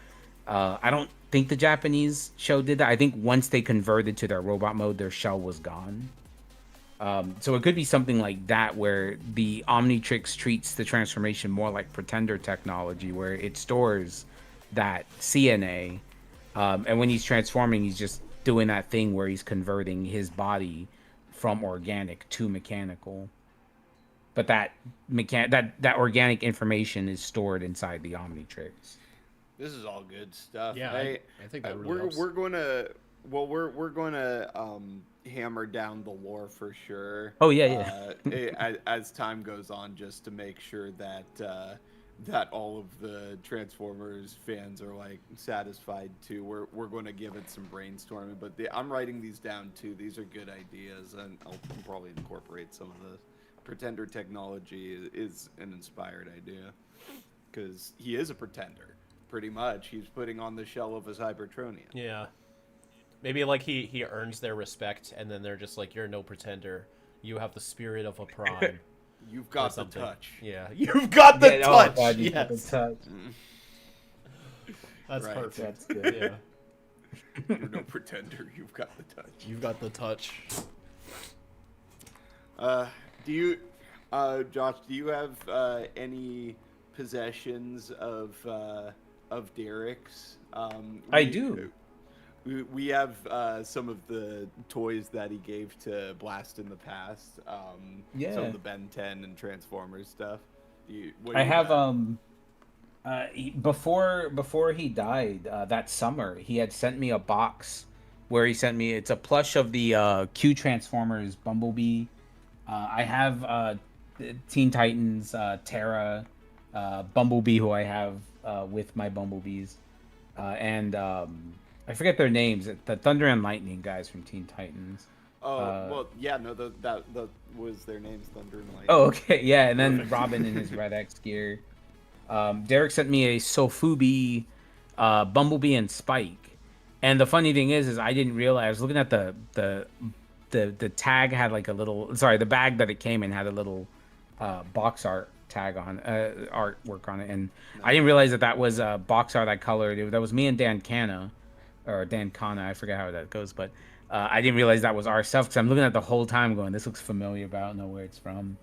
I don't think the Japanese show did that. I think once they converted to their robot mode, their shell was gone. So it could be something like that, where the Omnitrix treats the transformation more like Pretender technology, where it stores that CNA, and when he's transforming, he's just doing that thing where he's converting his body from organic to mechanical. But that organic information is stored inside the Omnitrix. This is all good stuff. Yeah, I think that really helps. we're going to hammer down the lore for sure. Oh yeah. As time goes on, just to make sure that that all of the Transformers fans are like satisfied too. We're going to give it some brainstorming, but I'm writing these down too. These are good ideas, and I'll probably incorporate some of the pretender technology is an inspired idea, because he is a pretender. Pretty much, he's putting on the shell of a Cybertronian. Yeah. Maybe like he earns their respect, and then they're just like, "You're no pretender. You have the spirit of a prime." You've got the something. touch. Yeah, you've got the touch. Oh, God, you got the Yes, touch. that's Right. perfect. That's good. Yeah, You're no pretender. You've got the touch. you've got the touch. Do you, Josh? Do you have any possessions of Derrick's? I do. We have some of the toys that he gave to Blast in the past. Some Yeah. of the Ben 10 and Transformers stuff. I have before he died that summer, he had sent me a box where he sent me, it's a plush of the Q Transformers Bumblebee. I have Teen Titans Terra, Bumblebee, who I have with my Bumblebees, and I forget their names. The Thunder and Lightning guys from Teen Titans. Well, yeah, no, that was their names, Thunder and Lightning. Oh, okay, yeah, and then Robin in his Red X gear. Derek sent me a Sofubi, Bumblebee, and Spike. And the funny thing is I didn't realize. I was looking at the tag had like a little. Sorry, the bag that it came in had a little box art tag on artwork on it, and I didn't realize that was box art I colored. That was me and Dan Kana, or Dan Kana. I forget how that goes, but I didn't realize that was our stuff, because I'm looking at it the whole time going, this looks familiar, but I don't know where it's from.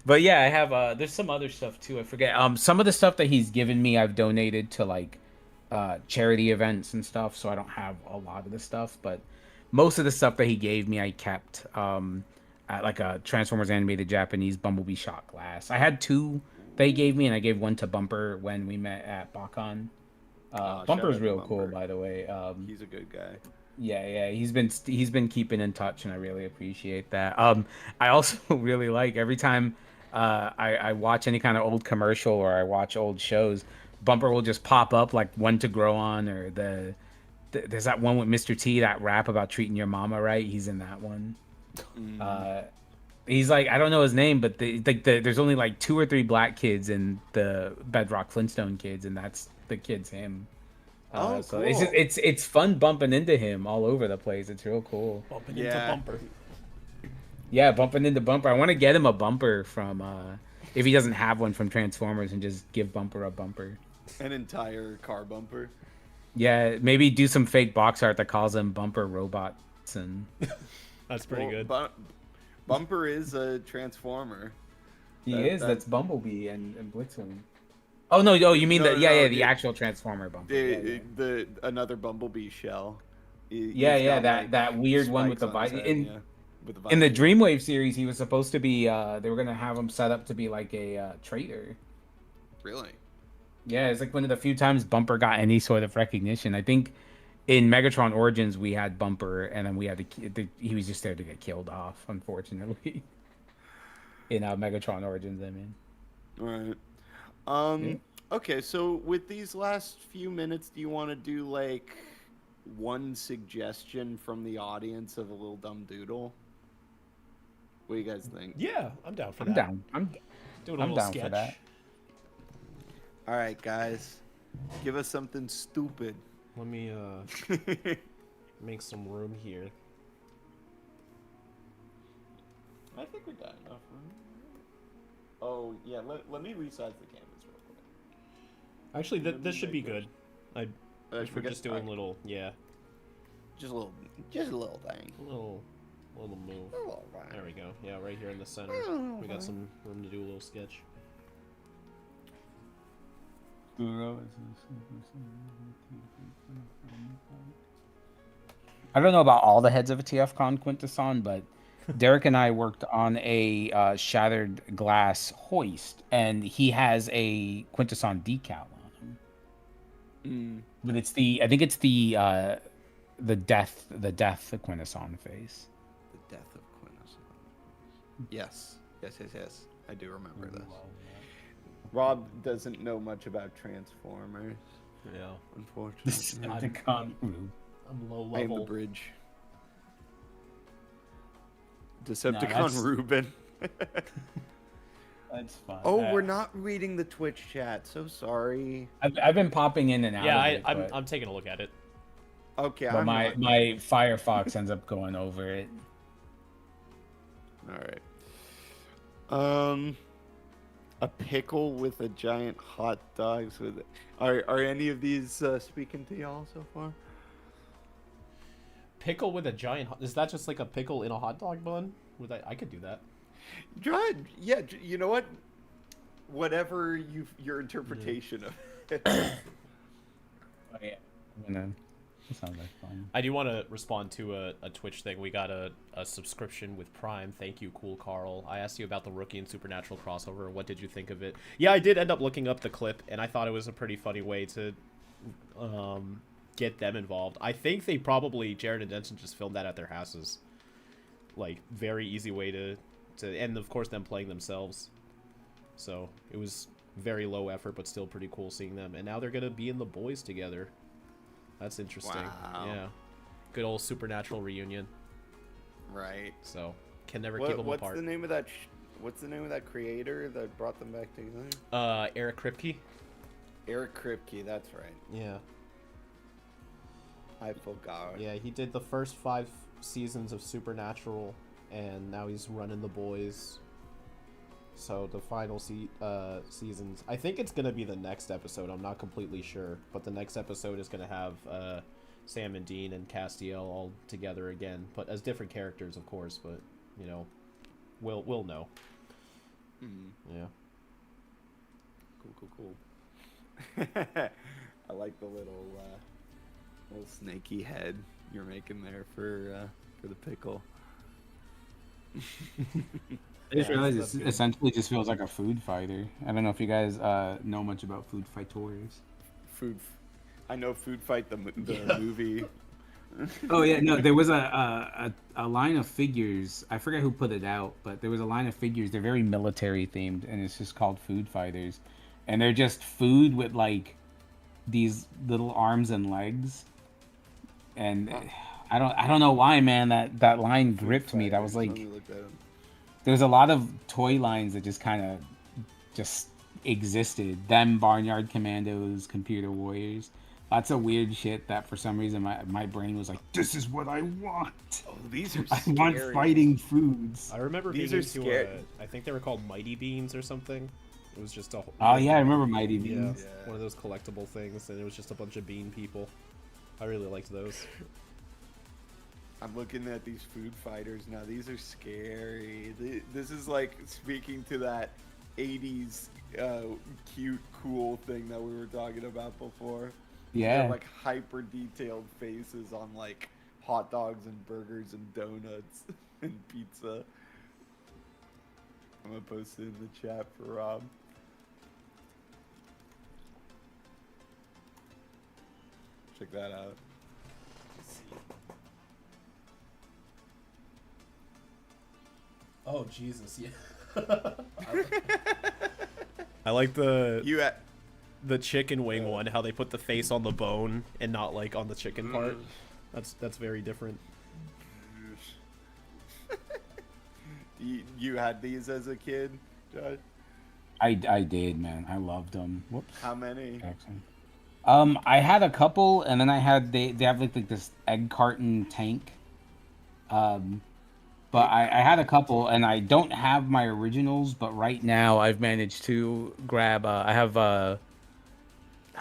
But yeah, I have there's some other stuff too. I forget. Some of the stuff that he's given me, I've donated to like charity events and stuff, so I don't have a lot of the stuff. But most of the stuff that he gave me, I kept. At like a Transformers animated Japanese Bumblebee shot glass. I had two they gave me, and I gave one to Bumper when we met at BotCon. Bumper's real cool, by the way. He's a good guy. Yeah, he's been keeping in touch, and I really appreciate that. I also really like every time I watch any kind of old commercial or I watch old shows, Bumper will just pop up, like One to Grow On, or there's that one with Mr. T, that rap about treating your mama right. He's in that one. He's like, I don't know his name, but there's only like 2 or 3 black kids in the Bedrock Flintstone kids, and that's the kid's him. So cool. it's fun bumping into him all over the place. It's real cool. Bumping into Bumper. Yeah, bumping into Bumper. I want to get him a bumper from if he doesn't have one from Transformers, and just give Bumper a bumper. An entire car bumper. Yeah, maybe do some fake box art that calls him Bumper Robots. That's pretty good. Bumper is a Transformer. That's Bumblebee and Blitzwing. Oh no! Oh, you mean the actual Transformer Bumper? The another Bumblebee shell. That weird one with the visor. In the Dreamwave series, he was supposed to be. They were gonna have him set up to be like a traitor. Really? Yeah, it's like one of the few times Bumper got any sort of recognition. I think in Megatron Origins we had Bumper, and then we had he was just there to get killed off, unfortunately. In Megatron Origins, I mean. All right. Okay, so with these last few minutes, do you want to do like one suggestion from the audience of a little dumb doodle? What do you guys think? Yeah, I'm down for I'm that. down. I'm Doing a I'm little down sketch. for that. All right, guys, give us something stupid. Let me make some room here. I think we got enough room. Oh yeah, let me resize the canvas real quick. Actually, this should be good. We're forget- just doing little, yeah, just a little thing. a little move. There we go. Yeah, right here in the center. We got some room to do a little sketch. Kuro I don't know about all the heads of a TFCon Quintesson, but Derek and I worked on a shattered glass hoist, and he has a Quintesson decal on him. But it's I think it's the death Quintesson face. The death of Quintesson. Yes. I do remember this. Rob doesn't know much about Transformers, Yeah. unfortunately. I'm low I am the level. bridge. Decepticon Ruben. That's fine. Oh, we're not reading the Twitch chat. So sorry. I've been popping in and out. Yeah, of it, but, I'm taking a look at it. Okay, but I'm my not. my Firefox ends up going over it. All right. A pickle with a giant hot dogs with it. Are any of these speaking to y'all so far? Pickle with a giant. Is that just like a pickle in a hot dog bun? I could do that. Try it. Yeah, you know what? Whatever your interpretation of it. Oh, yeah. That sounds like fun. I do want to respond to a Twitch thing. We got a subscription with Prime. Thank you, Cool Carl. I asked you about the Rookie and Supernatural crossover. What did you think of it? Yeah, I did end up looking up the clip, and I thought it was a pretty funny way to get them involved. I think they probably, Jared and Denson just filmed that at their houses. Like, very easy way to and of course them playing themselves. So it was very low effort, but still pretty cool seeing them. And now they're gonna be in The Boys together. That's interesting. Wow. Yeah. Good old Supernatural reunion. Right. So can never keep them What's apart. the name of that? What's the name of that creator that brought them back together? Eric Kripke. Eric Kripke. That's right. Yeah. I forgot. Yeah, he did the first 5 seasons of Supernatural, and now he's running The Boys. So the final seasons, I think it's gonna be the next episode. I'm not completely sure, but the next episode is gonna have Sam and Dean and Castiel all together again, but as different characters, of course. But you know, we'll know. Yeah. Cool. I like the little snaky head you're making there for the pickle. I just realized it essentially just feels like a food fighter. I don't know if you guys know much about food fighters. I know Food Fight the movie. Oh yeah, no, there was a line of figures. I forget who put it out, but there was a line of figures. They're very military themed, and it's just called Food Fighters, and they're just food with like these little arms and legs. And I don't know why, man. That line gripped me. That was like. There's a lot of toy lines that just kind of just existed. Them, Barnyard Commandos, Computer Warriors. Lots of weird shit that for some reason my brain was like, this is what I want. Oh, these are I scary. want fighting foods. I remember These being are into scary. I think they were called Mighty Beans or something. It was just a. Oh yeah, I remember Mighty Yeah, Beans. Yeah. one of those collectible things, and it was just a bunch of bean people. I really liked those. I'm looking at these food fighters now. These are scary. This is like speaking to that 80s cute, cool thing that we were talking about before. Yeah. They're like hyper detailed faces on like hot dogs and burgers and donuts and pizza. I'm gonna post it in the chat for Rob. Check that out. Let's see. Oh Jesus! Yeah. I like the chicken wing one. How they put the face on the bone and not like on the chicken part. That's very different. You had these as a kid, Josh? I did, man. I loved them. Whoops. How many? Jackson. I had a couple, and then I had they have like this egg carton tank. But I had a couple, and I don't have my originals. But right now, I've managed to grab. I have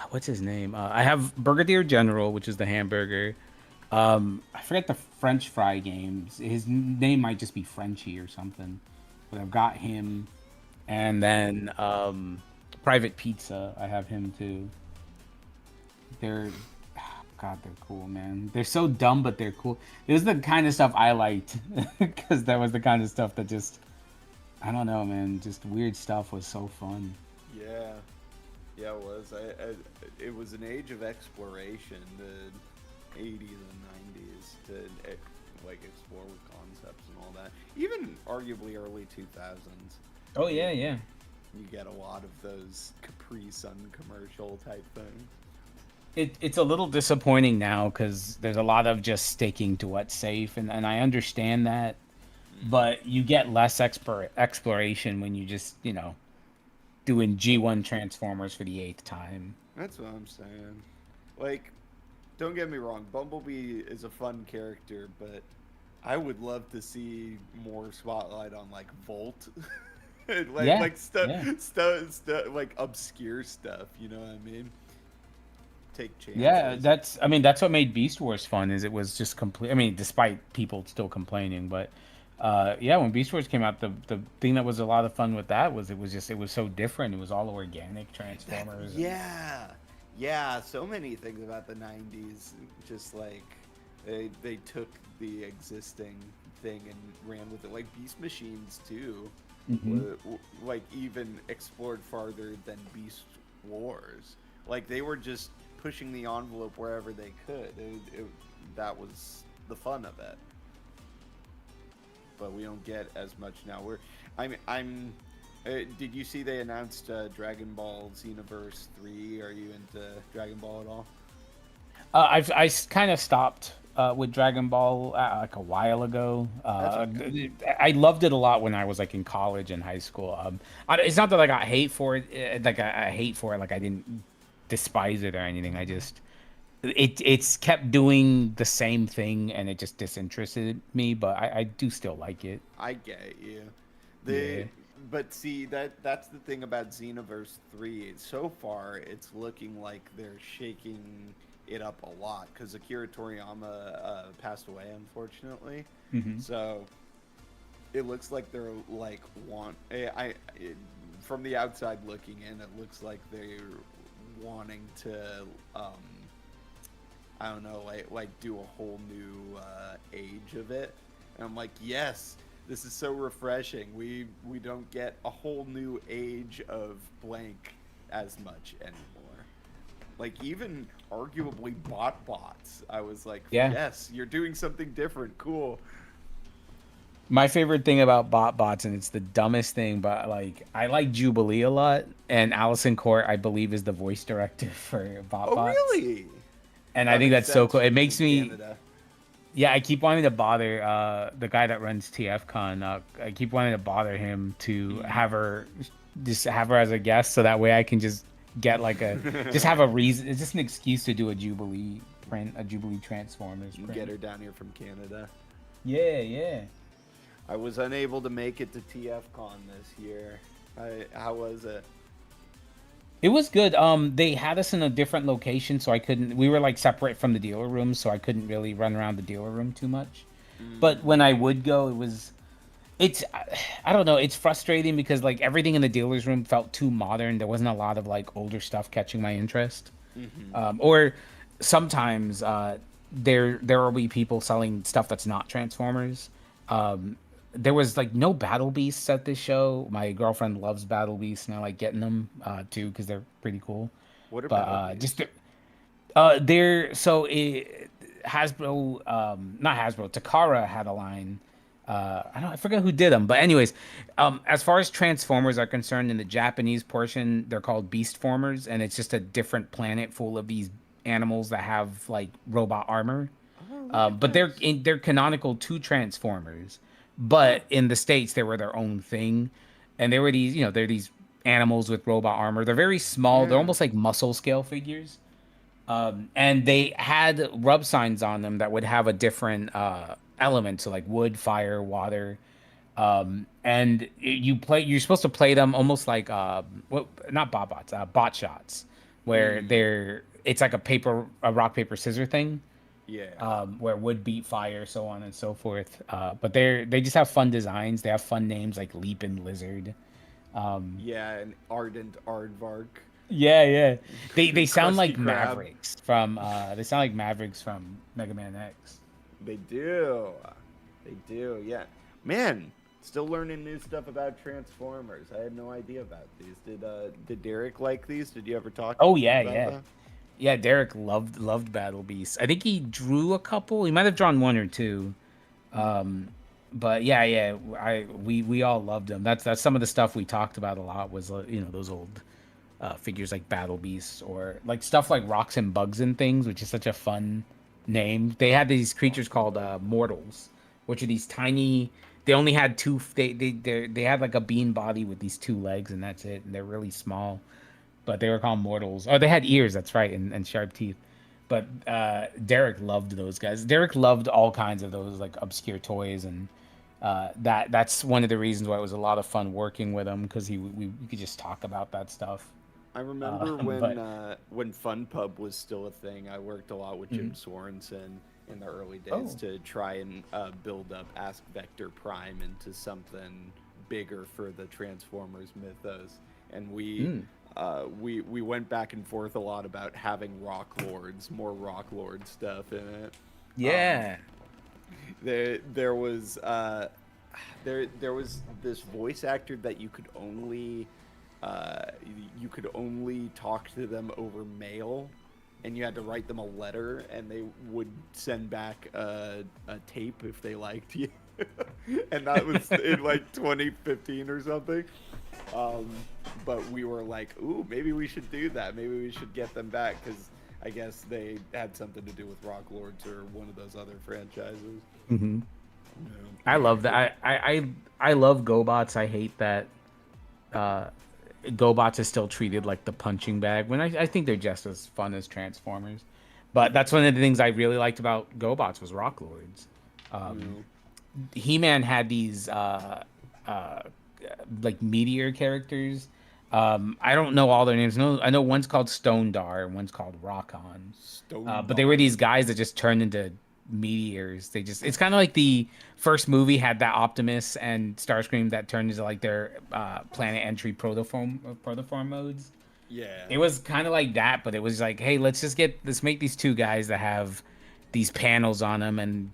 what's his name? I have Brigadier General, which is the hamburger. I forget the French fry games. His name might just be Frenchy or something. But I've got him, and then Private Pizza, I have him too. They're, God, they're cool, man. They're so dumb, but they're cool. It was the kind of stuff I liked, because that was the kind of stuff that just, I don't know, man. Just weird stuff was so fun. Yeah, yeah, it was. It was an age of exploration, the 80s and 90s, to like explore with concepts and all that. Even arguably early 2000s. Oh yeah, yeah. You get a lot of those Capri Sun commercial type things. It's a little disappointing now because there's a lot of just sticking to what's safe, and I understand that, but you get less exploration when you just, doing G1 Transformers for the 8th time. That's what I'm saying. Like, don't get me wrong, Bumblebee is a fun character, but I would love to see more spotlight on like Volt. Stuff like obscure stuff, you know what I mean? Take chances. Yeah, that's what made Beast Wars fun, is it was just complete. I mean, despite people still complaining, but yeah, when Beast Wars came out, the thing that was a lot of fun with that was it was so different. It was all organic Transformers. Yeah, so many things about the 90s, just like they took the existing thing and ran with it, like Beast Machines too. Like even explored farther than Beast Wars. Like they were just pushing the envelope wherever they could. That was the fun of it. But we don't get as much now. Did you see they announced Dragon Ball Xenoverse 3? Are you into Dragon Ball at all? I kind of stopped with Dragon Ball like a while ago. I loved it a lot when I was like in college and high school. It's not that I got hate for it. Like I hate for it. Like I didn't despise it or anything. I just it's kept doing the same thing and it just disinterested me. But I do still like it. I get you. But see, that's the thing about Xenoverse 3. So far, it's looking like they're shaking it up a lot because Akira Toriyama passed away, unfortunately. So it looks like they're like from the outside looking in, it looks like they're wanting to I don't know, like do a whole new age of it. And I'm like, yes, this is so refreshing. We don't get a whole new age of blank as much anymore. Like even arguably bots. I was like, yes, you're doing something different. Cool. My favorite thing about bots, and it's the dumbest thing, but like I like Jubilee a lot, and Allison Court, I believe, is the voice director for bots. Oh, really? And I think that's so cool. It makes me. Canada. Yeah, I keep wanting to bother the guy that runs TFCon. I keep wanting to bother him to have her as a guest, so that way I can just get like just have a reason. It's just an excuse to do a Jubilee print, a Jubilee Transformers print. Get her down here from Canada. Yeah. I was unable to make it to TFCon this year. How was it? It was good. They had us in a different location, so I couldn't. We were like separate from the dealer room, so I couldn't really run around the dealer room too much. But when I would go, I don't know. It's frustrating because like everything in the dealer's room felt too modern. There wasn't a lot of like older stuff catching my interest. Or sometimes there will be people selling stuff that's not Transformers. There was like no Battle Beasts at this show. My girlfriend loves Battle Beasts, and I like getting them too because they're pretty cool. What are Battle Beasts? Hasbro, not Hasbro. Takara had a line. I forget who did them, but anyways, as far as Transformers are concerned, in the Japanese portion, they're called Beast Formers, and it's just a different planet full of these animals that have like robot armor. But they're canonical to Transformers. But in the States, they were their own thing. And they were they're these animals with robot armor. They're very small. They're almost like muscle scale figures. And they had rub signs on them that would have a different element. So like wood, fire, water. And you're supposed to play them almost like, not bot shots. Where it's like a rock, paper, scissor thing. Yeah. Where wood beat fire, so on and so forth. But they just have fun designs. They have fun names like Leap and Lizard. Yeah, an ardent aardvark. Yeah. They sound Krusty like Krab. Mavericks from Mega Man X. They do. They do. Yeah. Man, still learning new stuff about Transformers. I had no idea about these. Did Derek like these? Did you ever talk? Oh yeah, about yeah. that? Yeah, Derek loved Battle Beasts. I think he drew a couple. He might have drawn one or two. But yeah, we all loved them. That's some of the stuff we talked about a lot was those old figures like Battle Beasts or like stuff like Rocks and Bugs and Things, which is such a fun name. They had these creatures called Mortals, which are these tiny. They only had two. They had like a bean body with these two legs, and that's it. And they're really small, but they were called Mortals. Oh, they had ears. That's right, and sharp teeth. But Derek loved those guys. Derek loved all kinds of those like obscure toys, and that's one of the reasons why it was a lot of fun working with him because we could just talk about that stuff. I remember but- when Fun Pub was still a thing. I worked a lot with Jim Sorensen in the early days to try and build up Ask Vector Prime into something bigger for the Transformers mythos, and we went back and forth a lot about having more Rock Lord stuff in it. Yeah. There was this voice actor that you could only talk to them over mail, and you had to write them a letter, and they would send back a tape if they liked you. And that was in like 2015 or something. But we were like, ooh, maybe we should do that. Maybe we should get them back because I guess they had something to do with Rock Lords or one of those other franchises. Mm-hmm. I love that. I love GoBots. I hate that GoBots is still treated like the punching bag when I think they're just as fun as Transformers. But that's one of the things I really liked about GoBots was Rock Lords. He-Man had these like meteor characters. I don't know all their names. I know one's called Stone Dar and one's called Rockon. But they were these guys that just turned into meteors. It's kind of like the first movie had that Optimus and Starscream that turned into like their planet entry protoform modes. Yeah. It was kind of like that, but it was like, hey, let's make these two guys that have these panels on them, and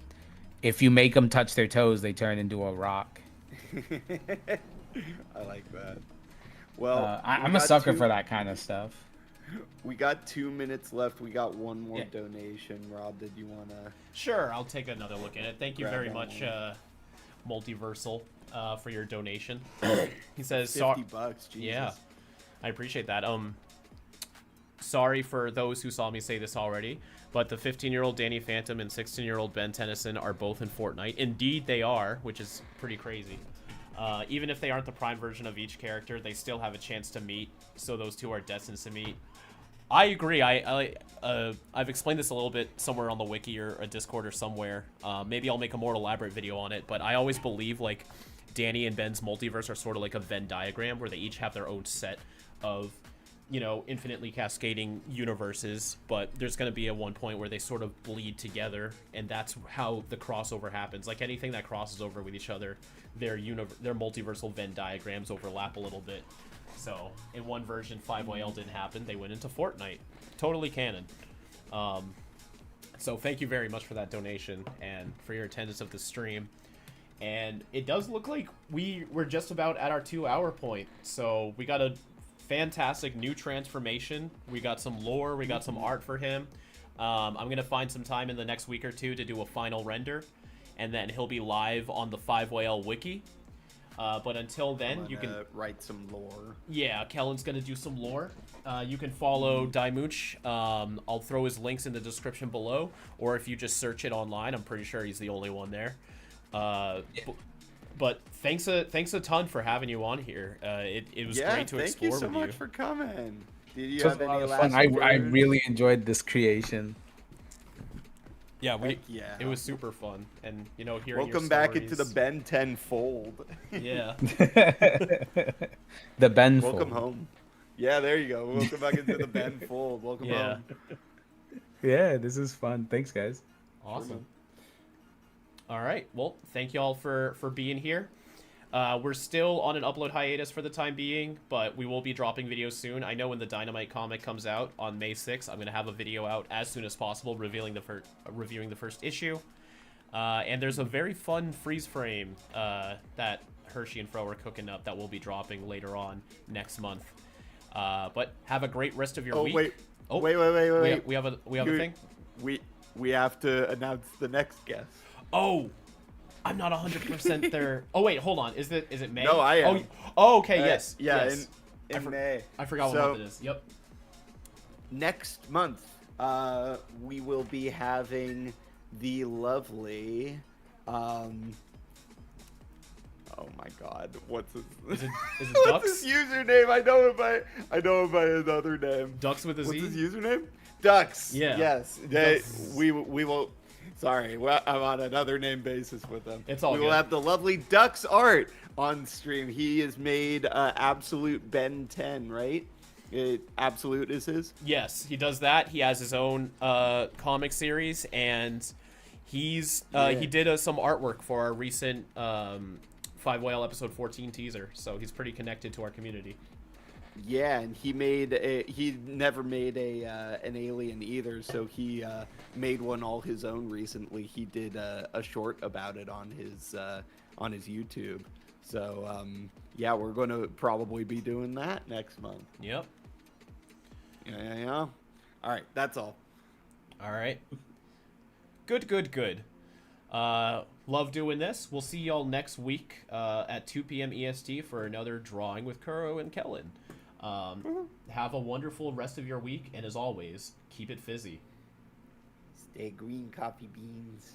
if you make them touch their toes, they turn into a rock. I like that. Well, I'm a sucker for that kind of stuff. We got 2 minutes left. We got one more donation. Rob, did you want to? Sure, I'll take another look at it. Thank you Grab very that much, one. Multiversal, for your donation. He says, $50. Jesus. Yeah, I appreciate that. Sorry for those who saw me say this already, but the 15-year-old Danny Phantom and 16-year-old Ben Tennyson are both in Fortnite. Indeed, they are, which is pretty crazy. Even if they aren't the prime version of each character, they still have a chance to meet, so those two are destined to meet. I agree. I've explained this a little bit somewhere on the wiki or a Discord or somewhere. Maybe I'll make a more elaborate video on it, but I always believe like Danny and Ben's multiverse are sort of like a Venn diagram where they each have their own set of, infinitely cascading universes, but there's going to be at one point where they sort of bleed together, and that's how the crossover happens. Like anything that crosses over with each other, their multiversal Venn diagrams overlap a little bit. So in one version, 5YL didn't happen. They went into Fortnite. Totally canon. So thank you very much for that donation and for your attendance of the stream. And it does look like we're just about at our 2-hour point. So we got a fantastic new transformation. We got some lore. We got some art for him. I'm going to find some time in the next week or two to do a final render. And then he'll be live on the 5YL wiki. But until then, you can write some lore. Yeah, Kellen's gonna do some lore. You can follow DyeMooch. I'll throw his links in the description below, or if you just search it online, I'm pretty sure he's the only one there. But thanks a ton for having you on here. It was great to explore with you. Thank you so much for coming. Did you It was have a lot any of last fun. I words? really enjoyed this creation. Yeah, Yeah. it was super fun, and hearing your Welcome back into the stories- Ben 10 fold. Yeah. The Ben Welcome fold. home. Yeah, there you go. Welcome back into the Ben fold. Welcome Yeah. home. Yeah, this is fun. Thanks, guys. Awesome. All right. Well, thank you all for being here. We're still on an upload hiatus for the time being, but we will be dropping videos soon. I know when the Dynamite comic comes out on May 6th, I'm going to have a video out as soon as possible reviewing the first issue. And there's a very fun freeze frame that Hershey and Fro are cooking up that will be dropping later on next month. But have a great rest of your week. Wait. We have a thing? We have to announce the next guest. Oh, I'm not 100% there. Oh wait, hold on. Is it May? No, I am. Oh, okay. Yes. Yeah, Yes. in May. I forgot what month it is. Yep. Next month, we will be having the lovely. Oh my God, what's his? Is it What's Ducks? his username? I know him by another name. Ducks with a Z. What's his username? Ducks. Yeah. Yes. Ducks. We will. Sorry, I'm on another name basis with them. It's all We will good. have the lovely Ducks art on stream. He has made Absolute Ben 10, right? Absolute is his. Yes, he does that. He has his own comic series, and he did some artwork for our recent 5 Whale episode 14 teaser. So he's pretty connected to our community. Yeah, and he never made an alien either, so he made one all his own recently. He did a short about it on his YouTube. So yeah, we're going to probably be doing that next month. Yep. Yeah. All right, that's all. All right. Good. Love doing this. We'll see y'all next week at 2 p.m. EST for another drawing with Kuro and Kellen. Have a wonderful rest of your week, and as always, keep it fizzy. Stay green, coffee beans.